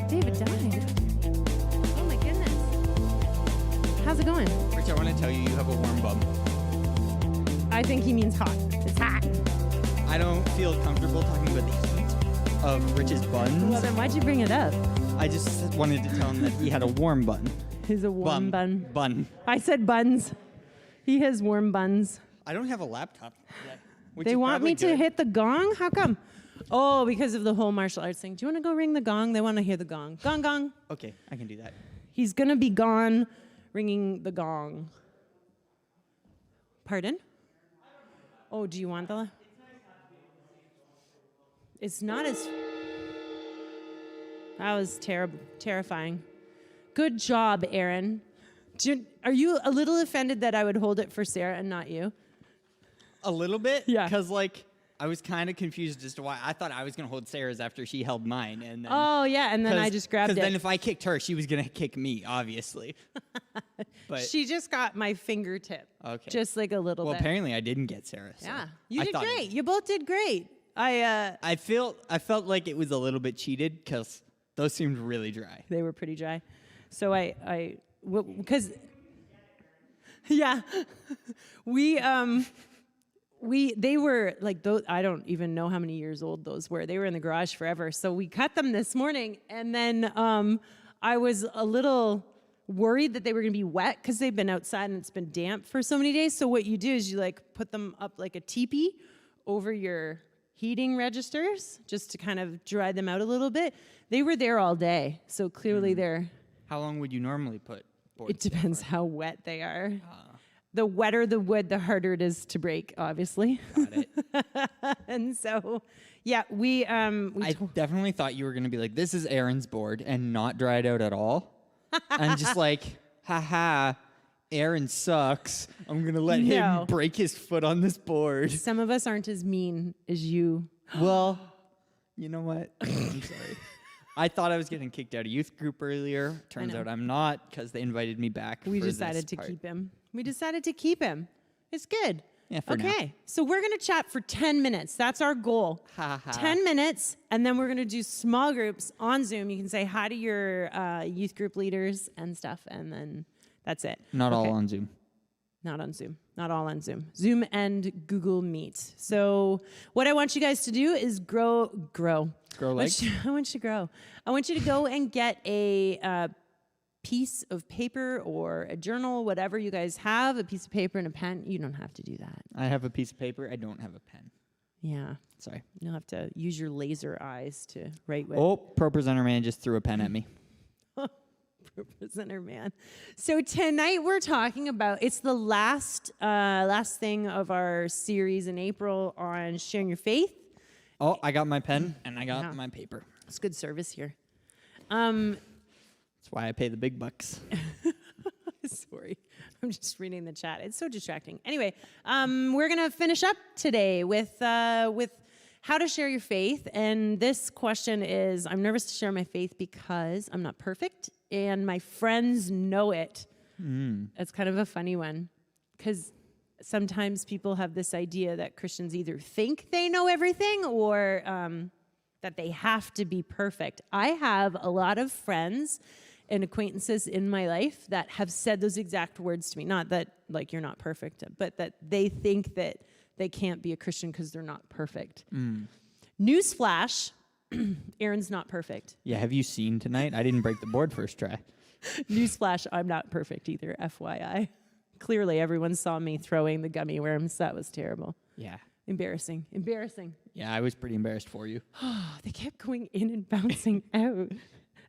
David died. Oh my goodness. How's it going? Rich, I want to tell you have a warm bum. I think he means hot. It's hot. I don't feel comfortable talking about the heat of Rich's buns. Well, then why'd you bring it up? I just wanted to tell him that he had a warm bun. He's a warm bun. Bun. I said buns. He has warm buns. I don't have a laptop yet. which They is want probably me to good. hit the gong? How come? Oh, because of the whole martial arts thing. Do you want to go ring the gong? They want to hear the gong. Gong, gong. Okay, I can do that. He's going to be gone ringing the gong. Pardon? Oh, do you want the... It's not as... That was terrifying. Good job, Aaron. Are you a little offended that I would hold it for Sarah and not you? A little bit? Yeah. Because, I was kind of confused as to why. I thought I was going to hold Sarah's after she held mine. And then, Oh, yeah, and then I just grabbed it. Because then if I kicked her, she was going to kick me, obviously. But She just got my fingertip. Okay. Just like a little well, bit. apparently I didn't get Sarah. So Yeah. You I did thought- great. You both did great. I felt like it was a little bit cheated because those seemed really dry. They were pretty dry. So because yeah, they were like those. I don't even know how many years old those were. They were in the garage forever. So we cut them this morning, and then I was a little worried that they were going to be wet because they've been outside and it's been damp for so many days. So what you do is you put them up like a teepee over your heating registers just to kind of dry them out a little bit. They were there all day, so clearly they're... How long would you normally put boards? It depends how wet they are. The wetter the wood, the harder it is to break, obviously. Got it. And so, yeah, I definitely thought you were going to be like, this is Aaron's board and not dried out at all. And just haha, Aaron sucks. I'm going to let No. him break his foot on this board. Some of us aren't as mean as you. Well, you know what? I'm sorry. I thought I was getting kicked out of youth group earlier. Turns know. out I'm not because they invited me back. We for decided this to part. keep him. We decided to keep him. It's good. Yeah, for now. Okay, so we're going to chat for 10 minutes. That's our goal. Ha, ha. 10 minutes, and then we're going to do small groups on Zoom. You can say hi to your youth group leaders and stuff, and then that's it. Not all Okay. on Zoom. Not on Zoom. not all on Zoom. Zoom and Google Meet. So what I want you guys to do is grow. Grow legs. I want you to grow. I want you to go and get a piece of paper or a journal, whatever you guys have, a piece of paper and a pen. You don't have to do that. I have a piece of paper. I don't have a pen. Yeah. Sorry. You'll have to use your laser eyes to write with. Oh, Pro Presenter Man just threw a pen at me. Presenter Man. So tonight we're talking about, it's the last thing of our series in April on sharing your faith. Oh, I got my pen and I got my paper. It's good service here. That's why I pay the big bucks. Sorry, I'm just reading the chat. It's so distracting. Anyway, we're gonna finish up today with how to share your faith. And this question is, I'm nervous to share my faith because I'm not perfect and my friends know it. It's kind of a funny one because sometimes people have this idea that Christians either think they know everything or that they have to be perfect. I have a lot of friends and acquaintances in my life that have said those exact words to me. Not that, like, you're not perfect, but that they think that they can't be a Christian because they're not perfect. Newsflash, Aaron's not perfect. Yeah, have you seen tonight? I didn't break the board first try. Newsflash, I'm not perfect either, FYI. Clearly, everyone saw me throwing the gummy worms. That was terrible. Yeah. Embarrassing. Yeah, I was pretty embarrassed for you. They kept going in and bouncing out.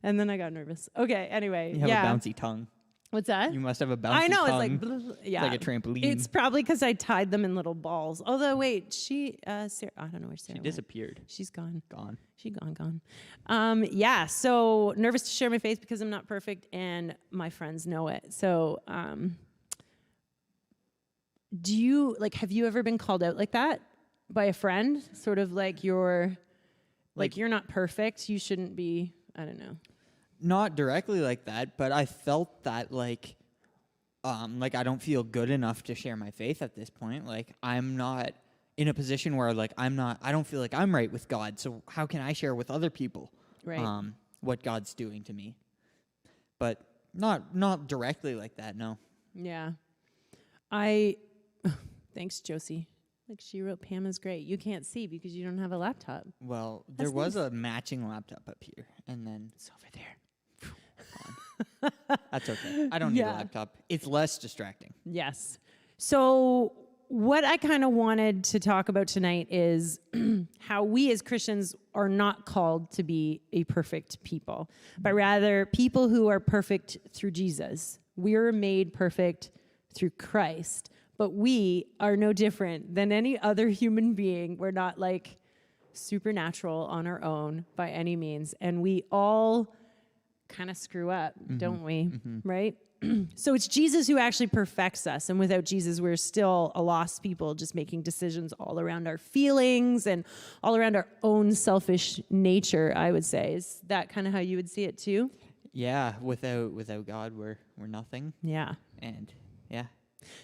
And then I got nervous. Okay, anyway. You have a bouncy tongue. What's that? You must have a bouncy tongue. I know, it's like, yeah. It's like a trampoline. It's probably because I tied them in little balls. Although, wait, Sarah, I don't know where Sarah She went. disappeared. She's gone. Gone. She gone. Yeah, so nervous to share my faith because I'm not perfect and my friends know it. So, have you ever been called out like that by a friend? Sort of like you're not perfect. You shouldn't be, I don't know. Not directly like that, but I felt that like I don't feel good enough to share my faith at this point. Like I'm not in a position where like I don't feel like I'm right with God. So how can I share with other people what God's doing to me? But not directly like that, no. Yeah. Thanks, Josie. Like she wrote, Pam is great. You can't see because you don't have a laptop. Well, there was a matching laptop up here, and then It's over there. that's okay. I don't need a laptop. It's less distracting. Yes. So what I kind of wanted to talk about tonight is how we as Christians are not called to be a perfect people, but rather people who are perfect through Jesus. We're made perfect through Christ, but we are no different than any other human being. We're not like supernatural on our own by any means, and we all kind of screw up, don't we? Right? So it's Jesus who actually perfects us, and without Jesus, we're still a lost people, just making decisions all around our feelings and all around our own selfish nature, I would say. Is that kind of how you would see it too? Yeah, without God, we're nothing. Yeah. And yeah.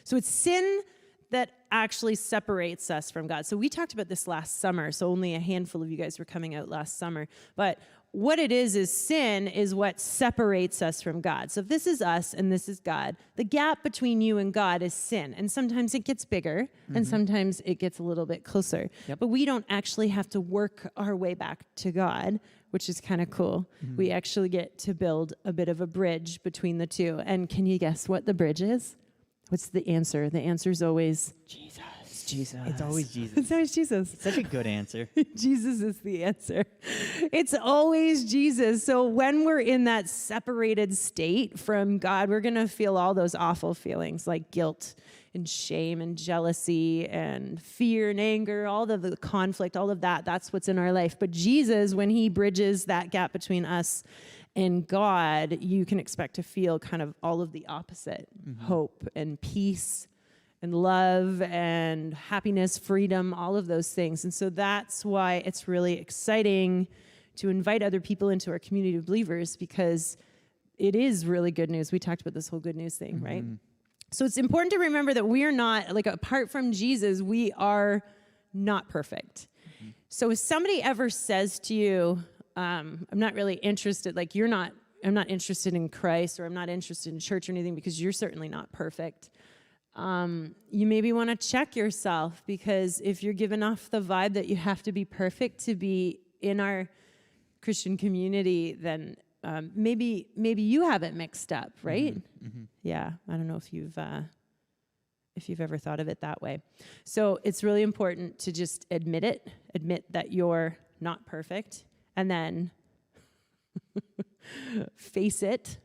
So it's sin that actually separates us from God. So we talked about this last summer, so only a handful of you guys were coming out last summer. But what it is sin is what separates us from God. So if this is us and this is God, the gap between you and God is sin. And sometimes it gets bigger and sometimes it gets a little bit closer. Yep. But we don't actually have to work our way back to God, which is kind of cool. We actually get to build a bit of a bridge between the two. And can you guess what the bridge is? What's the answer? The answer is always Jesus. Jesus. It's always Jesus. It's always Jesus. It's such a good answer. Jesus is the answer. It's always Jesus. So when we're in that separated state from God, we're going to feel all those awful feelings like guilt and shame and jealousy and fear and anger, all of the conflict, all of that. That's what's in our life. But Jesus, when he bridges that gap between us and God, you can expect to feel kind of all of the opposite, hope and peace and love and happiness, freedom, all of those things. And so that's why it's really exciting to invite other people into our community of believers, because it is really good news. We talked about this whole good news thing, right? So it's important to remember that we are not, like, apart from Jesus, we are not perfect. So if somebody ever says to you, I'm not really interested, like I'm not interested in Christ, or I'm not interested in church or anything because you're certainly not perfect, you maybe want to check yourself, because if you're giving off the vibe that you have to be perfect to be in our Christian community, then maybe you have it mixed up, right? Mm-hmm. Yeah, I don't know if you've ever thought of it that way. So it's really important to just admit that you're not perfect, and then face it.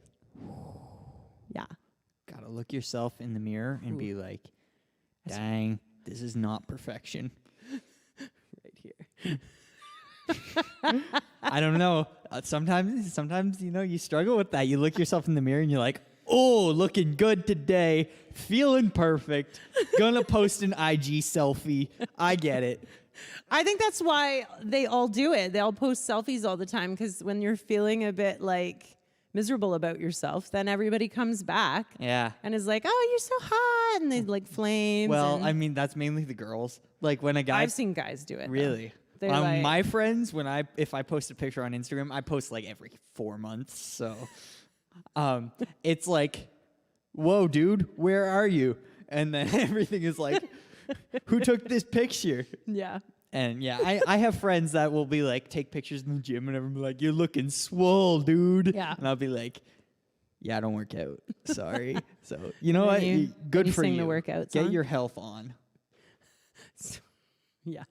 Yeah. Gotta look yourself in the mirror and be like, dang, this is not perfection. Right here. I don't know. Sometimes, you struggle with that. You look yourself in the mirror and you're like, oh, looking good today. Feeling perfect. Gonna post an IG selfie. I get it. I think that's why they all do it. They all post selfies all the time, because when you're feeling a bit like miserable about yourself, then everybody comes back and is like, oh, you're so hot, and they like flames. Well, I mean, that's mainly the girls. Like when a guy... I've seen guys do it. Really? Like, my friends, if I post a picture on Instagram, I post like every 4 months. So it's like, whoa, dude, where are you? And then everything is like, who took this picture? Yeah. And yeah, I have friends that will be like, take pictures in the gym and everyone be like, you're looking swole, dude. Yeah. And I'll be like, yeah, I don't work out. Sorry. So, you know what? Good for you. The workouts Get on. your health on. Yeah.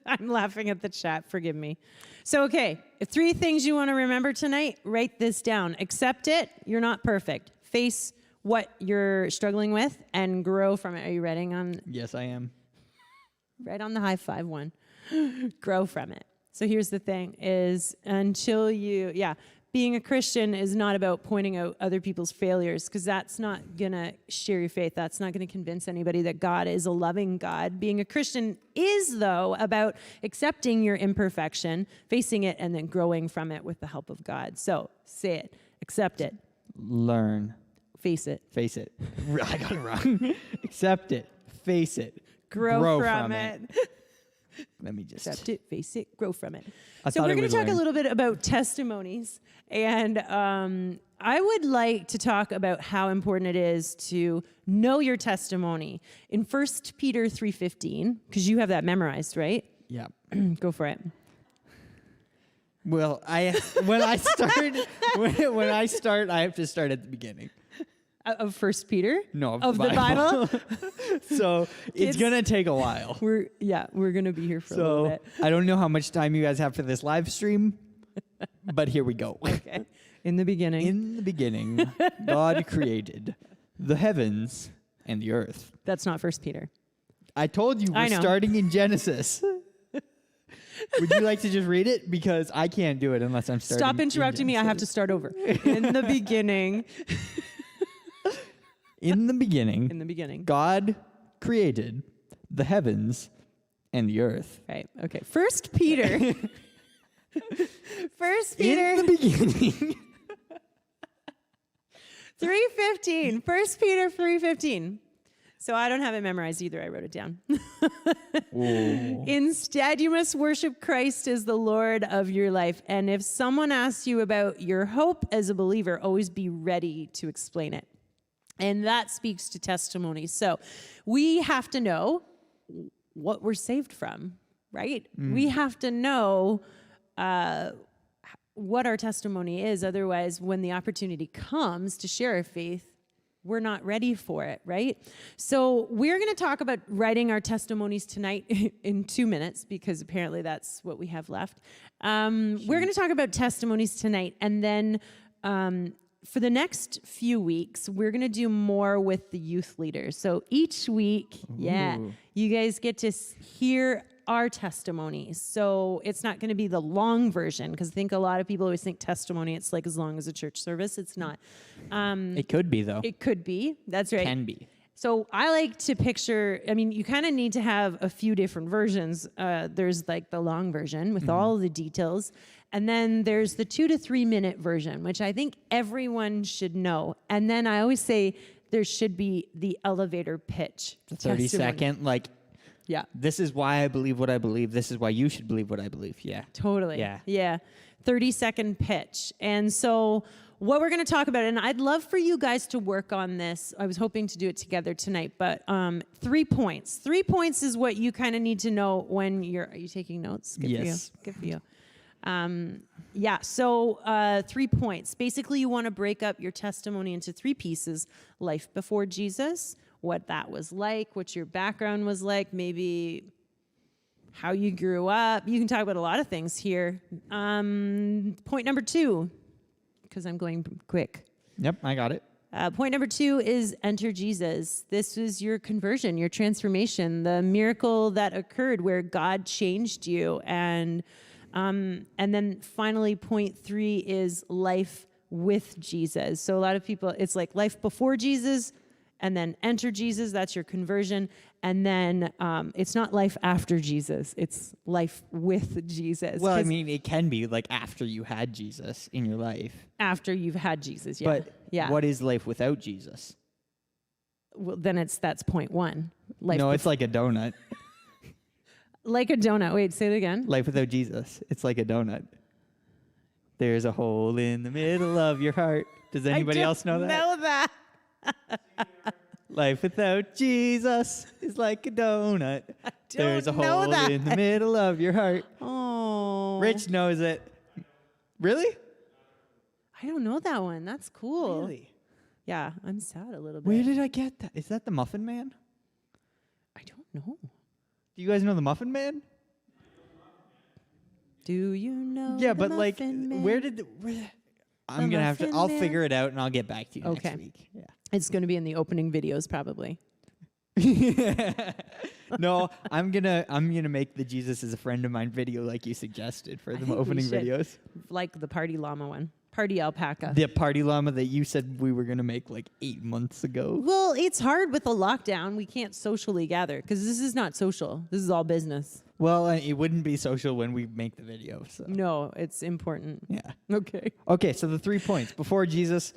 I'm laughing at the chat. Forgive me. So, okay. 3 things you want to remember tonight. Write this down. Accept it. You're not perfect. Face what you're struggling with and grow from it. Are you writing on? Yes, I am. Right on the high five one. Grow from it. So here's the thing is being a Christian is not about pointing out other people's failures, because that's not going to share your faith. That's not going to convince anybody that God is a loving God. Being a Christian is, though, about accepting your imperfection, facing it, and then growing from it with the help of God. So say it. Accept it. Learn. Face it. Face it. I got it wrong. Accept it. Face it. Grow from it. Let me just accept it, face it, grow from it. I So thought we're it going would to talk a learn. little bit about testimonies, and I would like to talk about how important it is to know your testimony. In 1 Peter 3:15, because you have that memorized, right? Yeah. Go for it. Well, when I start, I have to start at the beginning. Of 1 Peter? No, of the Bible. So it's gonna take a while. We're gonna be here for a little bit. I don't know how much time you guys have for this live stream, but here we go. Okay. In the beginning, God created the heavens and the earth. That's not 1 Peter. I told you we're starting in Genesis. Would you like to just read it? Because I can't do it unless I'm starting. Stop interrupting me. I have to start over. In the beginning. In the beginning, God created the heavens and the earth. Right. Okay. 1 Peter. 1 Peter. In the beginning. 3:15. 1 Peter 3:15. So I don't have it memorized either. I wrote it down. Instead, you must worship Christ as the Lord of your life. And if someone asks you about your hope as a believer, always be ready to explain it. And that speaks to testimony. So we have to know what we're saved from, right? We have to know what our testimony is. Otherwise, when the opportunity comes to share our faith, we're not ready for it, right? So we're going to talk about writing our testimonies tonight in 2 minutes, because apparently that's what we have left. We're going to talk about testimonies tonight, and then for the next few weeks, we're going to do more with the youth leaders. So each week, you guys get to hear our testimonies. So it's not going to be the long version, because I think a lot of people always think testimony, it's like as long as a church service. It's not. It could be, though. It could be. That's right. Can be. So I like to picture, you kind of need to have a few different versions. There's like the long version with all the details. And then there's the 2 to 3 minute version, which I think everyone should know. And then I always say there should be the elevator pitch. The 30-second, like, Yeah. This is why I believe what I believe. This is why you should believe what I believe. Yeah. Totally. Yeah. Yeah. 30-second pitch. And so what we're going to talk about, and I'd love for you guys to work on this. I was hoping to do it together tonight, but 3 points. 3 points is what you kind of need to know when are you taking notes? Good Yes. for you. Good for you. Yeah, so 3 points. Basically, you want to break up your testimony into 3 pieces. Life before Jesus, what that was like, what your background was like, maybe how you grew up. You can talk about a lot of things here. Point number 2, because I'm going quick. Yep, I got it. Point number 2 is enter Jesus. This was your conversion, your transformation, the miracle that occurred where God changed you. And then finally, point 3 is life with Jesus. So a lot of people, it's like life before Jesus, and then enter Jesus. That's your conversion. And then it's not life after Jesus. It's life with Jesus. Well, I mean, it can be like after you had Jesus in your life. After you've had Jesus, yeah. But what is life without Jesus? Well, then that's point 1. Life No, it's like a donut. like a donut. Wait, say it again. Life without Jesus. It's like a donut. There's a hole in the middle of your heart. Does anybody else know that? Know that. Life without Jesus is like a donut. There's a hole in the middle of your heart. Oh. Rich knows it. Really? I don't know that one. That's cool. Really? Yeah, I'm sad a little bit. Where did I get that? Is that the Muffin Man? I don't know. Do you guys know the Muffin Man? Do you know? Yeah, the but like, Muffin Man? where I'm gonna have to. Muffin I'll Man? figure it out and I'll get back to you Okay. next week. Yeah. It's going to be in the opening videos, probably. No, I'm gonna make the Jesus is a friend of mine video like you suggested for I the think we opening should. videos. Like the party llama one. Party alpaca. The party llama that you said we were gonna make like 8 months ago. Well, it's hard with the lockdown. We can't socially gather because this is not social. This is all business. Well, it wouldn't be social when we make the video. So No, it's important. yeah. Okay. Okay, so the 3 points: before Jesus,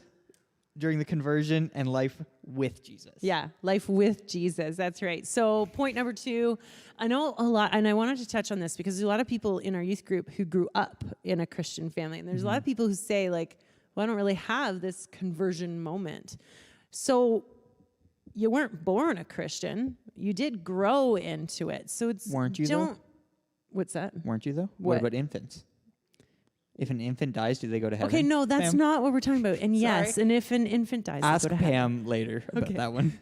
during the conversion, and life with Jesus. Yeah, life with Jesus. That's right. So point number 2, I know a lot, and I wanted to touch on this because there's a lot of people in our youth group who grew up in a Christian family. And there's a lot of people who say, like, well, I don't really have this conversion moment. So you weren't born a Christian. You did grow into it. So it's Weren't you, though? What's that? Weren't you though? What? About infants? If an infant dies, do they go to heaven? Okay, no, that's Pam? not what we're talking about. And yes, and if an infant dies, Ask they go to heaven. Pam later about that one.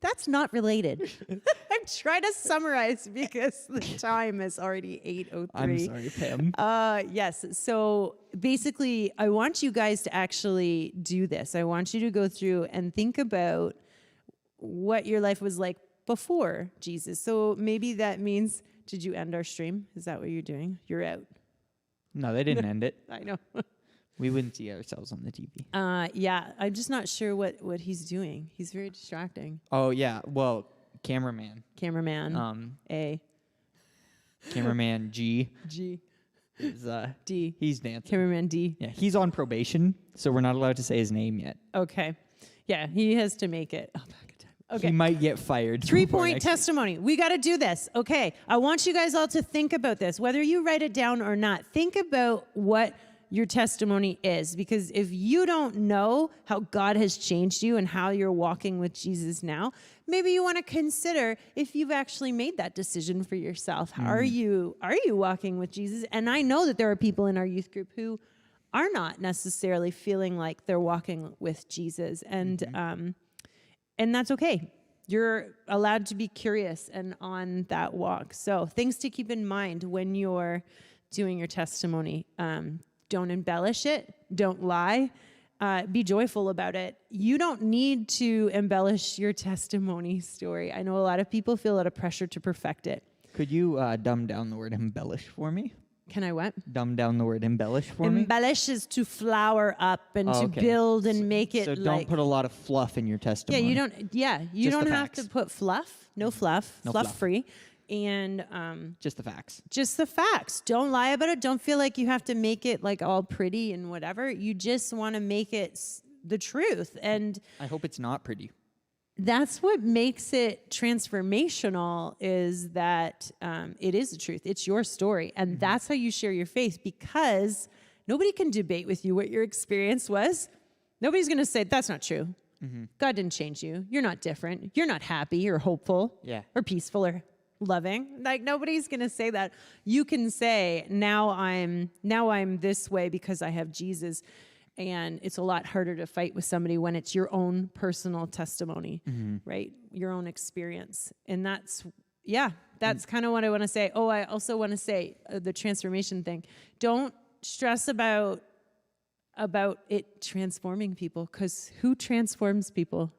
That's not related. I'm trying to summarize because the time is already 8:03. I'm sorry, Pam. Yes. So basically, I want you guys to actually do this. I want you to go through and think about what your life was like before Jesus. So maybe that means, did you end our stream? Is that what you're doing? You're out. No, they didn't end it. I know. We wouldn't see ourselves on the TV. Yeah, I'm just not sure what he's doing. He's very distracting. Oh yeah, well, cameraman. Cameraman. A. Cameraman G. G. Is, D. He's dancing. Cameraman D. Yeah, he's on probation, so we're not allowed to say his name yet. Okay. Yeah, he has to make it. Oh, back in time. Okay. He might get fired. 3-point testimony. We got to do this. Okay. I want you guys all to think about this, whether you write it down or not. Think about what your testimony is, because if you don't know how God has changed you and how you're walking with Jesus now, maybe you want to consider if you've actually made that decision for yourself. Are you walking with Jesus? And I know that there are people in our youth group who are not necessarily feeling like they're walking with Jesus, and that's okay. You're allowed to be curious and on that walk. So things to keep in mind when you're doing your testimony. Don't embellish it. Don't lie. Be joyful about it. You don't need to embellish your testimony story. I know a lot of people feel a lot of pressure to perfect it. Could you dumb down the word embellish for me? Can I what? Dumb down the word embellish for me? Embellish is to flower up and to build and make it. So don't put a lot of fluff in your testimony. Yeah, you don't. Yeah, you Just don't the have facts. to put fluff. No fluff. No fluff fluff. free. And just the facts. Just the facts. Don't lie about it. Don't feel like you have to make it like all pretty and whatever. You just want to make it the truth. And I hope it's not pretty. that's what makes it transformational, is that it is the truth. It's your story. And that's how you share your faith, because nobody can debate with you what your experience was. Nobody's going to say, that's not true. God didn't change you. You're not different. You're not happy or hopeful or peaceful or loving. Like, nobody's going to say that. You can say, now I'm this way because I have Jesus. And it's a lot harder to fight with somebody when it's your own personal testimony, right? Your own experience. And that's kind of what I want to say. Oh, I also want to say the transformation thing. Don't stress about it transforming people, because who transforms people?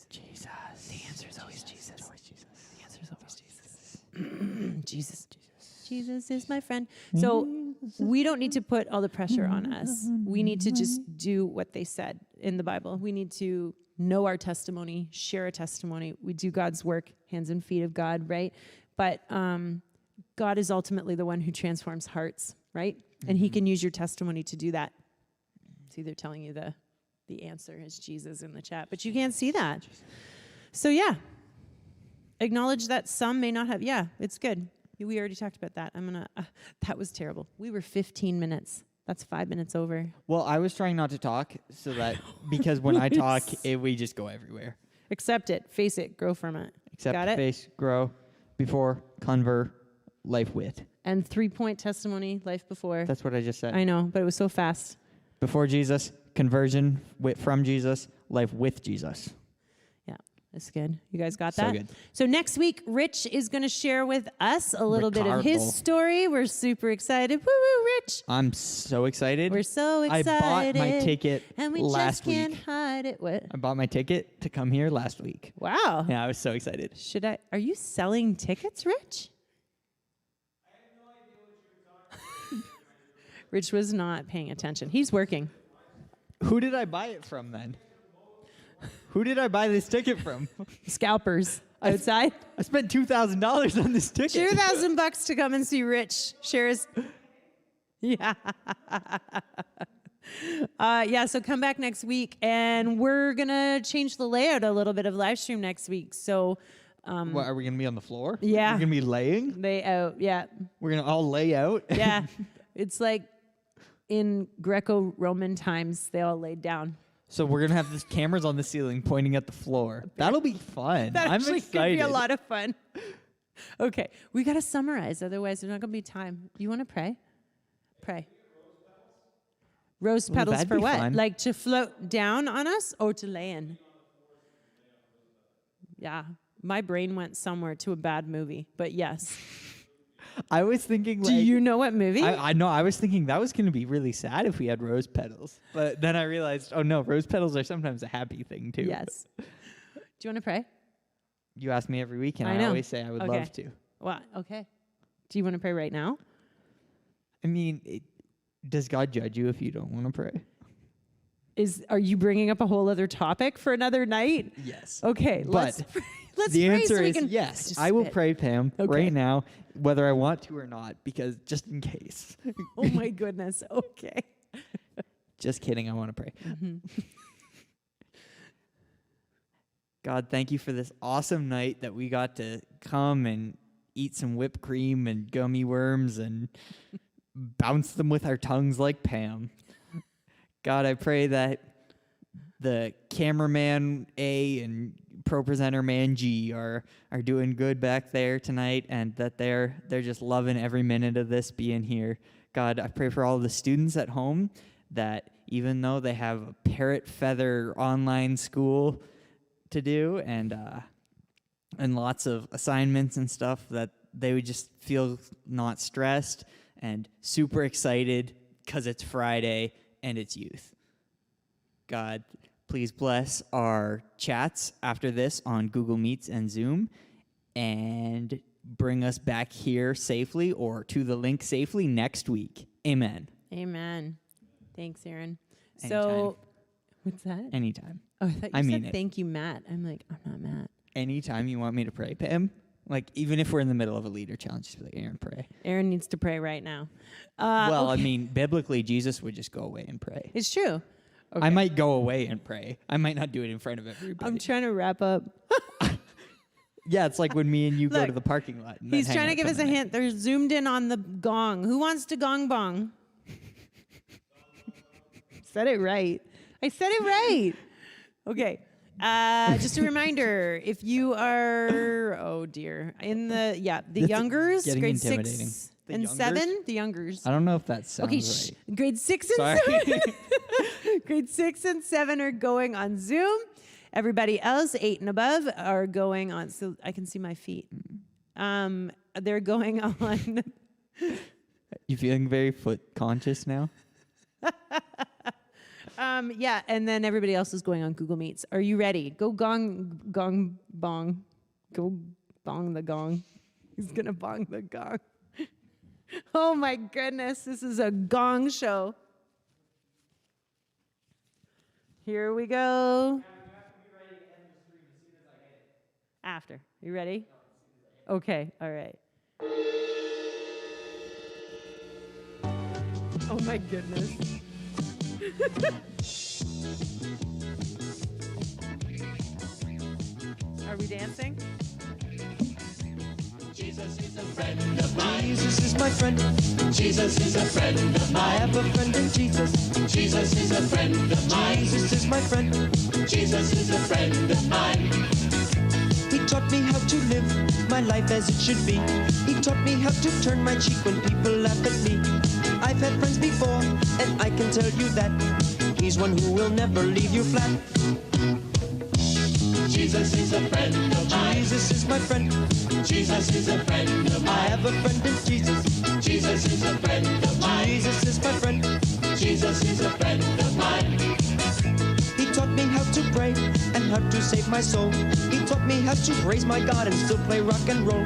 Jesus. The answer is always Jesus. The answer is always Jesus. Jesus. Jesus is my friend. So we don't need to put all the pressure on us. We need to just do what they said in the Bible. We need to know our testimony, share a testimony. We do God's work, hands and feet of God, right? But God is ultimately the one who transforms hearts, right? And he can use your testimony to do that. It's either telling you the answer is Jesus in the chat, but you can't see that. So yeah, acknowledge that some may not have. Yeah, it's good. We already talked about that. That was terrible. We were 15 minutes. That's 5 minutes over. Well, I was trying not to talk because when I talk, we just go everywhere. Accept it, face it, grow from it. Accept, Got it? face, grow, before, convert, life with. And 3-point testimony, life before. That's what I just said. I know, but it was so fast. Before Jesus, conversion from Jesus, life with Jesus. Yeah, that's good. You guys got that? So good. So next week, Rich is going to share with us a little bit of his story. We're super excited. Woo-woo, Rich. I'm so excited. We're so excited. I bought my ticket and we last just can't week. hide it. What? I bought my ticket to come here last week. Wow. Yeah, I was so excited. Are you selling tickets, Rich? Rich was not paying attention. He's working. Who did I buy it from then? Who did I buy this ticket from? Scalpers outside. I spent $2,000 on this ticket. $2,000 to come and see Rich share his. Yeah. So come back next week, and we're gonna change the layout a little bit of live stream next week. So. What, are we gonna be on the floor? Yeah. We're gonna be laying. Lay out. Yeah. We're gonna all lay out. Yeah. It's like in Greco-Roman times, they all laid down. So we're gonna have these cameras on the ceiling pointing at the floor. That'll be fun. That I'm actually excited. could be a lot of fun. Okay, we gotta summarize, otherwise there's not gonna be time. You want to pray? Pray. Rose petals that'd for be what? fun. Like to float down on us or to lay in? Yeah, my brain went somewhere to a bad movie, but yes. I was thinking, do you know what movie? I know. I was thinking that was going to be really sad if we had rose petals. But then I realized, oh no, rose petals are sometimes a happy thing too. Yes. Do you want to pray? You ask me every week, and I I know. always say I would love to. Well, okay. Do you want to pray right now? I mean, does God judge you if you don't want to pray? Are you bringing up a whole other topic for another night? Yes. Okay, let's pray. Let's the pray answer so we is can yes. I will pray, Pam, Okay. right now, whether I want to or not, because just in case. Oh my goodness. Okay. Just kidding. I want to pray. God, thank you for this awesome night that we got to come and eat some whipped cream and gummy worms and bounce them with our tongues like Pam. God, I pray that the cameraman A and pro presenter man G are doing good back there tonight, and that they're just loving every minute of this being here. God, I pray for all the students at home that even though they have a parrot feather online school to do and lots of assignments and stuff, that they would just feel not stressed and super excited because it's Friday and it's youth. God, please bless our chats after this on Google Meets and Zoom, and bring us back here safely or to the link safely next week. Amen. Amen. Thanks, Aaron. Anytime. So, what's that? Anytime. Oh, I thought you I mean said it. thank you, Matt. I'm like, I'm not Matt. Anytime you want me to pray, Pam. Like, even if we're in the middle of a leader challenge, just be like, Aaron, pray. Aaron needs to pray right now. Well, okay. I mean, biblically, Jesus would just go away and pray. It's true. I might go away and pray. I might not do it in front of everybody. I'm trying to wrap up. Yeah, it's like when me and you go to Look, the parking lot. And He's then trying to hang give out us a somewhere. hint. They're zoomed in on the gong. Who wants to gong bong? Said it right. I said it right. Okay. Just a reminder, if you are, oh dear, in the youngers, getting grade intimidating. 6 The and youngers? 7, the youngers. I don't know if that sounds Okay, right. grade 6 and Sorry. 7. Grade 6 and 7 are going on Zoom. Everybody else, 8 and above, are going on. So I can see my feet. They're going on. You feeling very foot conscious now? Yeah, and then everybody else is going on Google Meets. Are you ready? Go gong bong. Go bong the gong. He's gonna bong the gong. Oh my goodness, this is a gong show. Here we go. After. You ready? Okay, all right. Oh my goodness. Are we dancing? Jesus is a friend of mine. Jesus is my friend. Jesus is a friend of mine. I have a friend in Jesus. Jesus is a friend of mine. Jesus is my friend. Jesus is a friend of mine. He taught me how to live my life as it should be. He taught me how to turn my cheek when people laugh at me. I've had friends before, and I can tell you that he's one who will never leave you flat. Jesus is a friend of mine. Jesus is my friend. Jesus is a friend of mine. I have a friend in Jesus. Jesus is a friend of mine. Jesus is my friend. Jesus is a friend of mine. He taught me how to pray and how to save my soul. He taught me how to praise my God and still play rock and roll.